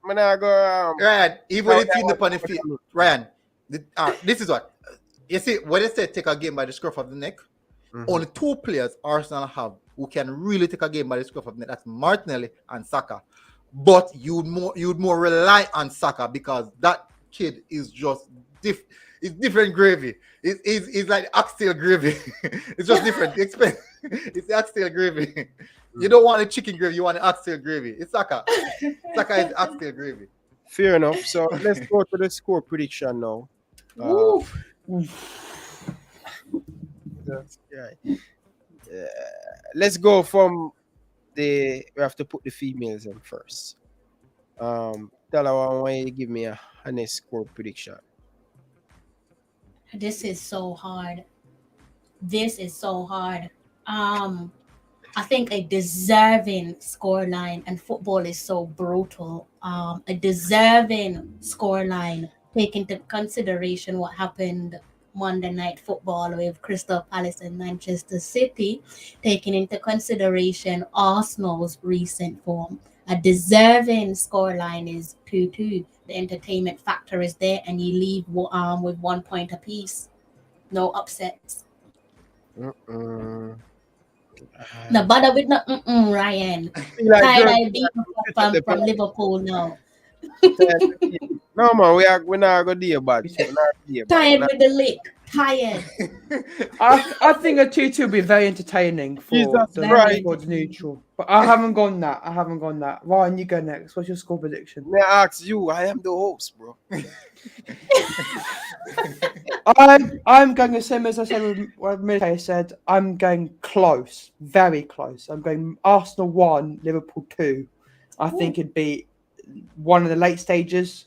Ryan, even if he's upon the field, Ryan, this is what you see when they say take a game by the scruff of the neck. Only two players Arsenal have who can really take a game by the scruff of the neck. That's Martinelli and Saka. But you'd more rely on Saka because that kid is just it's different gravy. It's like oxtail gravy. It's just different. It's oxtail gravy. You don't want a chicken gravy, you want an oxtail gravy. It's Saka. Saka is oxtail gravy. Fair enough. So let's go to the score prediction now. Let's go from we have to put the females in first. Tell her why you give me a honest score prediction. This is so hard. I think a deserving scoreline, and football is so brutal. A deserving scoreline, take into consideration what happened Monday Night Football with Crystal Palace and Manchester City, taking into consideration Arsenal's recent form. A deserving scoreline is 2-2. The entertainment factor is there, and you leave with 1 point apiece. No upsets. No bother with no Ryan. Tired beat from Liverpool now. No man, we're not gonna do bad. Tired with the lick. tired. I think a 2-2 will be very entertaining for Jesus the Christ. towards neutral. But I haven't gone that. Ryan, you go next. What's your score prediction? May I ask you? I am the host, bro. I'm going the same as I said with what Military said. I'm going close, very close. I'm going Arsenal 1, Liverpool 2. I think it'd be one of the late stages,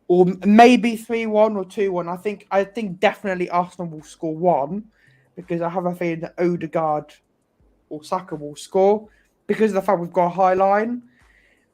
or maybe 3-1 or 2-1. I think definitely Arsenal will score 1 because I have a feeling that Odegaard or Saka will score because of the fact we've got a high line.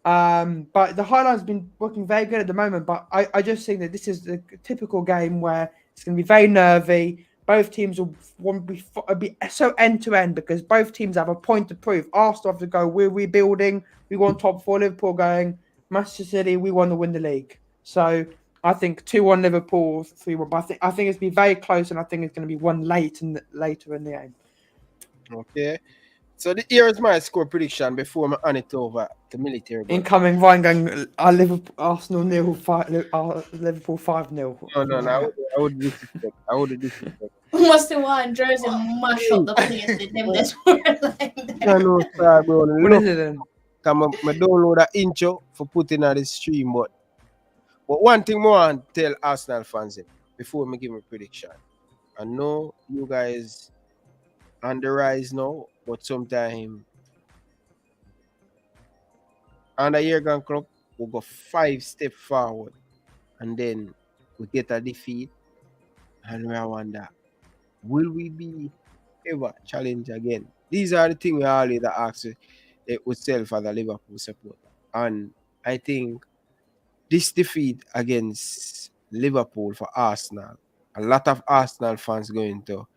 But the high line's been working very good at the moment. But I just think that this is the typical game where it's going to be very nervy. Both teams will want to be so end to end because both teams have a point to prove. Arsenal have to go, we're rebuilding. We want top 4. Liverpool going, Manchester City, we want to win the league. So I think 2-1 Liverpool, 3-1. But I think it's been very close, and I think it's going to be one later in the game. Okay. So here is my score prediction before I hand it over to Military. Incoming Ryan going Liverpool, Arsenal 0, Liverpool 5-0. No. I would disrespect. What's the one? Jersey mash up the place with them. That's No, sorry, bro. What is it then? I download an intro for putting on the stream, but one thing more I want to tell Arsenal fans before I give my prediction. I know you guys on the rise now, but sometime under Jurgen Klopp we'll go 5 steps forward and then we get a defeat and we wonder, will we be ever challenged again? These are the things we always ask ourselves as a Liverpool supporter. And I think this defeat against Liverpool for Arsenal, a lot of Arsenal fans going to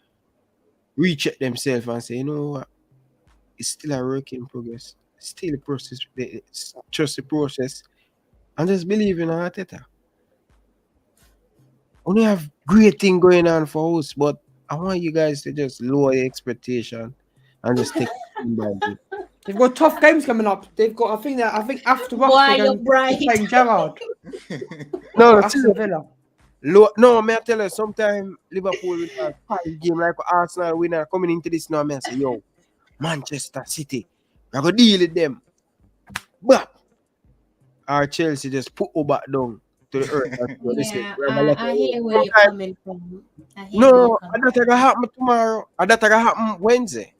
recheck themselves and say, you know what, it's still a work in progress. Still a process. Trust the process. And just believe in Arteta. Only have great thing going on for us, but I want you guys to just lower your expectation and just take it. They've got tough games coming up. They've got, I think after us, Why they're you're bright? playing Gerrard. No, Aston Villa. No, may I tell you, sometimes Liverpool will have a game like Arsenal winner coming into this now, man, say, yo, Manchester City, I go deal with them. But our Chelsea just put her back down to the earth. I hear where you're coming from. No, that's gonna happen tomorrow. That's gonna happen Wednesday.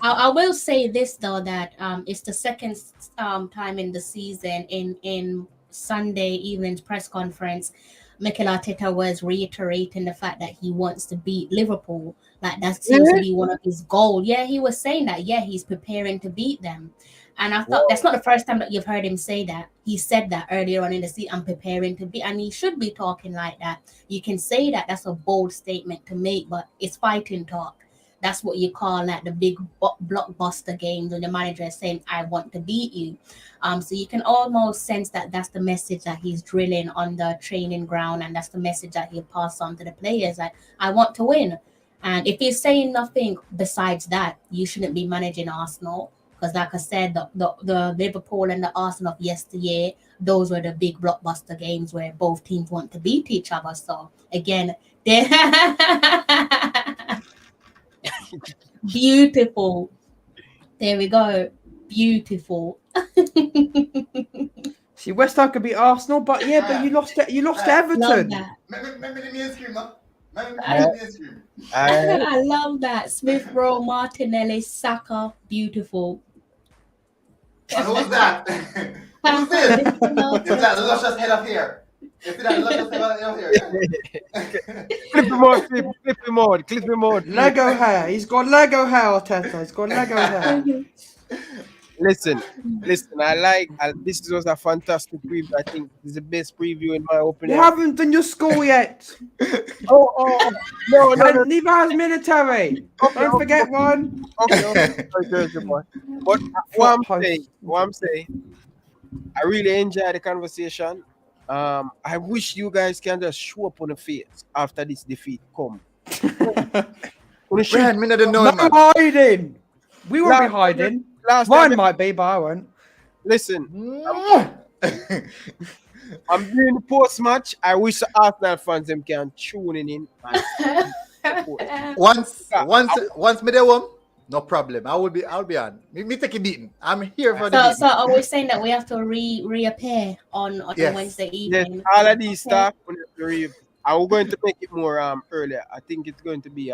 I will say this though, that it's the second time in the season in Sunday evening's press conference, Mikel Arteta was reiterating the fact that he wants to beat Liverpool. Like that seems to be one of his goals. Yeah, he was saying that. Yeah, he's preparing to beat them. And I thought that's not the first time that you've heard him say that. He said that earlier on in the season, I'm preparing to beat, and he should be talking like that. You can say that, that's a bold statement to make, but it's fighting talk. That's what you call like the big blockbuster games when the manager is saying, I want to beat you. So you can almost sense that that's the message that he's drilling on the training ground, and that's the message that he'll pass on to the players. Like, I want to win. And if he's saying nothing besides that, you shouldn't be managing Arsenal. Because like I said, the Liverpool and the Arsenal of yesteryear, those were the big blockbuster games where both teams want to beat each other. So again, beautiful. There we go. Beautiful. See, West Ham could beat Arsenal, but yeah, but you lost to Everton. I love that. Smith Rowe, Martinelli, Saka, beautiful. And who's that? Who's this? Is that luscious head of hair? Is that luscious head of hair? Clip him out. Lego hair. He's got Lego hair, Arteta. He's got Lego hair. Listen. This was a fantastic preview. I think this is the best preview in my opinion. You haven't done your score yet. No. Neither has Military. Don't forget one. Okay. But what I'm saying, I really enjoyed the conversation. I wish you guys can just show up on the face after this defeat come. Ryan, me not know, no man. hiding. We won't be hiding. Mine might be, but I won't. Listen, I'm doing the post match. I wish the Arsenal fans them can tune in. Once me there one, no problem. I'll be on. Me take it beaten. I'm here for the beating. So are we saying that we have to reappear on Yes. Wednesday Yes, evening? all of these stuff. I'm going to make it more earlier. I think it's going to be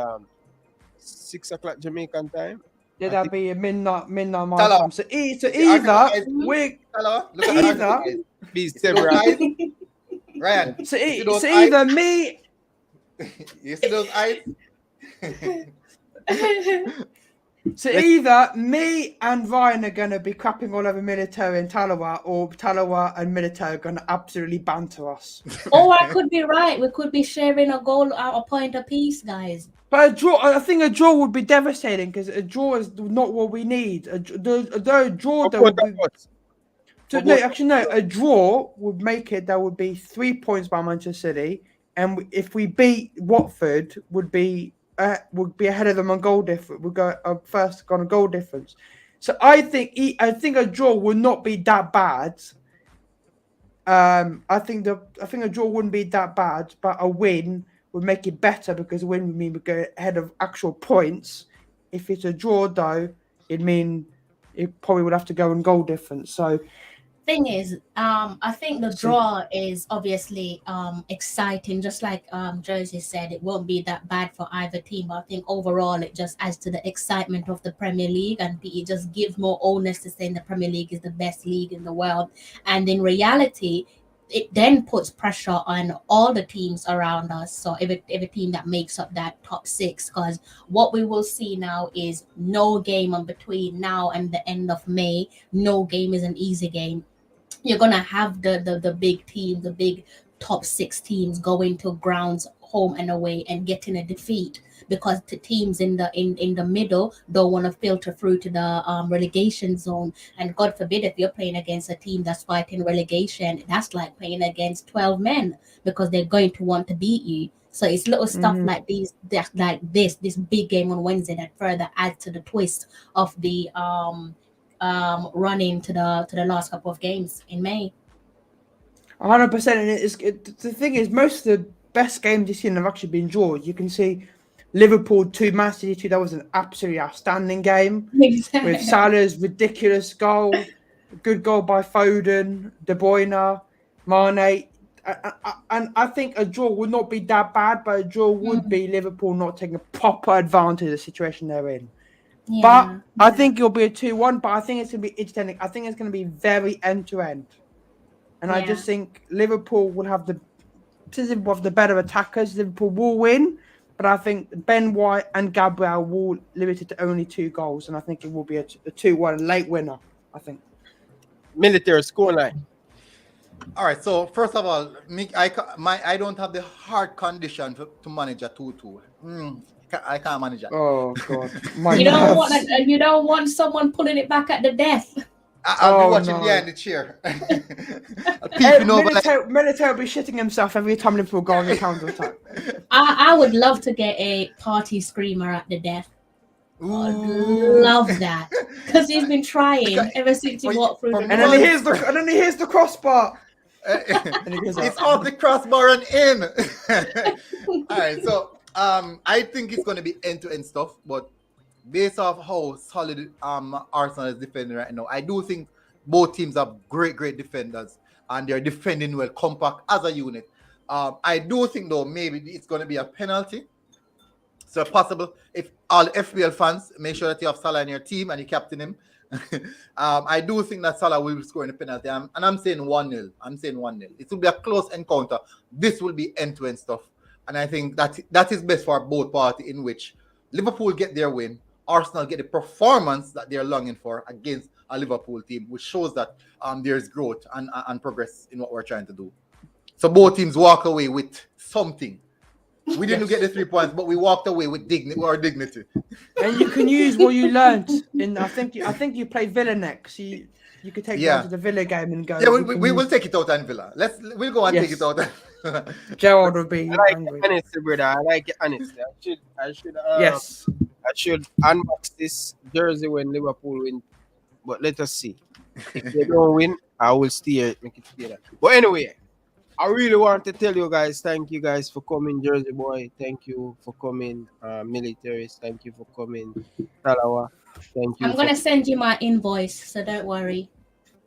6 o'clock Jamaican time. Yeah, that'd be a midnight my Salah. time. So either we Salah, look at either that. Be See those several. eyes? Ryan, so, you see those either eyes? me You see those eyes? So either me and Ryan are going to be crapping all over Military and Talawa, or Talawa and Military are going to absolutely banter us. Or I could be right. We could be sharing a goal, a point apiece, guys. But a draw, I think a draw would be devastating because a draw is not what we need. A draw would be. A draw would make it. There would be 3 points by Manchester City, and if we beat Watford, would be ahead of them on goal difference. We'd go first on a goal difference. So I think a draw would not be that bad. I think a draw wouldn't be that bad, but a win would make it better because a win would mean we go ahead of actual points. If it's a draw, though, it'd mean it probably would have to go on goal difference. So. Thing is, I think the draw is obviously exciting. Just like Josie said, it won't be that bad for either team. But I think overall, it just adds to the excitement of the Premier League, and it just gives more onus to saying the Premier League is the best league in the world. And in reality, it then puts pressure on all the teams around us. So every team that makes up that top 6, because what we will see now is no game in between now and the end of May. No game is an easy game. You're gonna have the big team, the big top 6 teams going to grounds home and away and getting a defeat because the teams in the middle don't want to filter through to the relegation zone. And God forbid, if you're playing against a team that's fighting relegation, that's like playing against 12 men because they're going to want to beat you. So it's little stuff like these, this big game on Wednesday that further adds to the twist of the running to the last couple of games in May. 100%. And the thing is, most of the best games this season have actually been draws. You can see Liverpool 2, Man City 2. That was an absolutely outstanding game with Salah's ridiculous goal, good goal by Foden, De Bruyne, Mane. And I think a draw would not be that bad, but a draw would be Liverpool not taking a proper advantage of the situation they're in. Yeah. But I think it'll be a 2-1, but I think it's going to be entertaining. I think it's going to be very end-to-end. And I just think Liverpool will have the better attackers. Liverpool will win, but I think Ben White and Gabriel will limit it to only 2 goals, and I think it will be a 2-1 late winner, I think. Military scoreline. All right, so first of all, I don't have the heart condition to manage a 2-2. I can't manage that. Oh God! You don't want someone pulling it back at the death. I'll be watching behind the chair. Military will be shitting himself every time Liverpool go on the counter attack. I would love to get a party screamer at the death. I'd love that because he's been trying ever since he walked through. And then he hears the crossbar. It's off the crossbar and in. All right, so. I think it's going to be end-to-end stuff, but based off how solid Arsenal is defending right now, I do think both teams have great defenders, and they're defending well, compact as a unit. I do think, though, maybe it's going to be a penalty. So possible, if all FPL fans, make sure that you have Salah in your team and you captain him. I do think that Salah will be scoring a penalty, and I'm saying 1-0. It will be a close encounter. This will be end-to-end stuff. And I think that is best for both parties, in which Liverpool get their win, Arsenal get the performance that they're longing for against a Liverpool team, which shows that there's growth and progress in what we're trying to do. So both teams walk away with something. We didn't get the 3 points, but we walked away with dignity. And you can use what you learned in. I think you play Villa next. You could take that to the Villa game and go. Yeah, we will take it out on Villa. We'll go and take it out. Gerald will be angry. Honesty, brother. I like it honestly. I should unbox this jersey when Liverpool win. But let us see. If they don't win, I will steer it, make it steer that. But anyway, I really want to tell you guys, thank you guys for coming, Jersey Boy. Thank you for coming, militaries. Thank you for coming, Salah. Thank you. I'm gonna send you my invoice, so don't worry.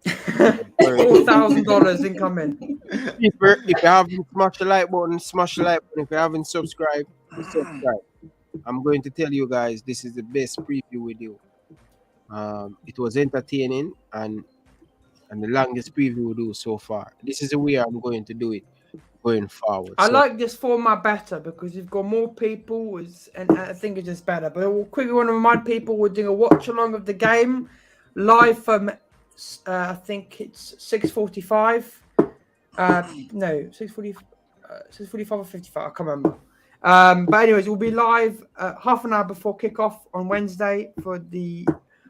$4,000 incoming. If you haven't smashed the like button, smash the like button. If you haven't subscribed, subscribe. I'm going to tell you guys, this is the best preview we do. It was entertaining and the longest preview we do so far. This is the way I'm going to do it going forward. I like this format better because you've got more people, and I think it's just better. But I quickly want to remind people we're doing a watch along of the game live from I think it's 6:45. No, 6:45 or 55. I can't remember. But anyways, we'll be live half an hour before kickoff on Wednesday for the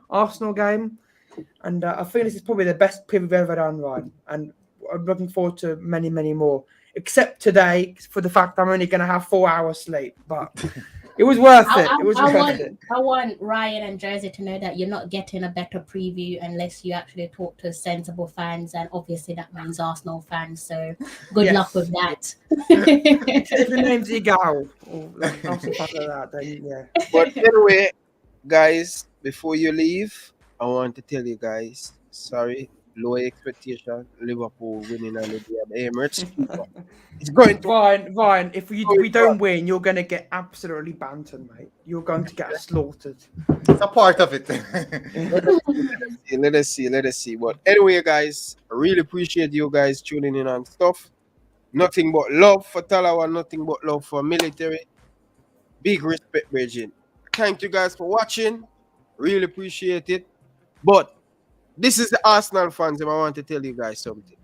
Arsenal game, and I think this is probably the best preview we've ever done, Ryan. And I'm looking forward to many, many more. Except today, for the fact I'm only going to have 4 hours sleep, but it was worth it. It was worth it. I want Ryan and Jersey to know that you're not getting a better preview unless you actually talk to sensible fans, and obviously that means Arsenal fans. So good luck with that. If the name's Igal or something like that, then yeah. But anyway, guys, before you leave, I want to tell you guys, sorry, low expectation, Liverpool winning on the EMIRATES. It's going to Ryan, if we don't win, you're going to get absolutely bantered, mate. You're going to get slaughtered. It's a part of it. Let us see. But anyway, guys, I really appreciate you guys tuning in and stuff. Nothing but love for Talawa, nothing but love for military. Big respect, Virgin. Thank you guys for watching. Really appreciate it. But this is the Arsenal fans, and I want to tell you guys something.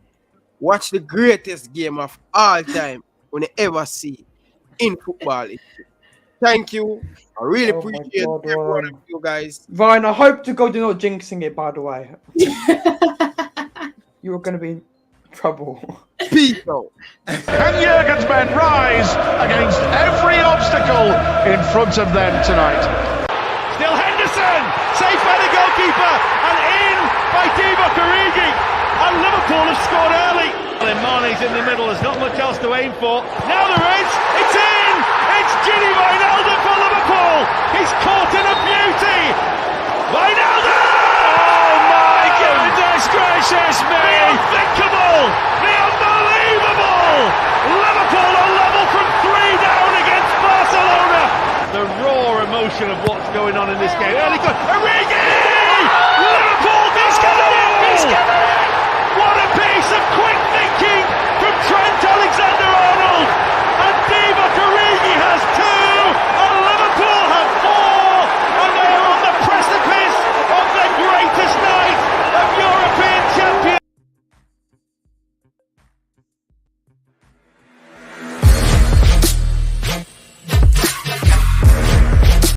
Watch the greatest game of all time when you ever see in football. Thank you. I really appreciate every one of you guys. Ryan, I hope to God you're not jinxing it, by the way. You're going to be in trouble. Peace out. Can Jurgen's men rise against every obstacle in front of them tonight? Still Henderson, safe by the goalkeeper, and in by Divock Origi, and Liverpool have scored early. And Mane's in the middle, there's not much else to aim for. Now there is, it's in! It's Gini Wijnaldum for Liverpool! He's caught in a beauty! Wijnaldum! Oh my goodness gracious me! The unthinkable! The unbelievable! Liverpool are level from 3 down against Barcelona! The raw emotion of what's going on in this game. Early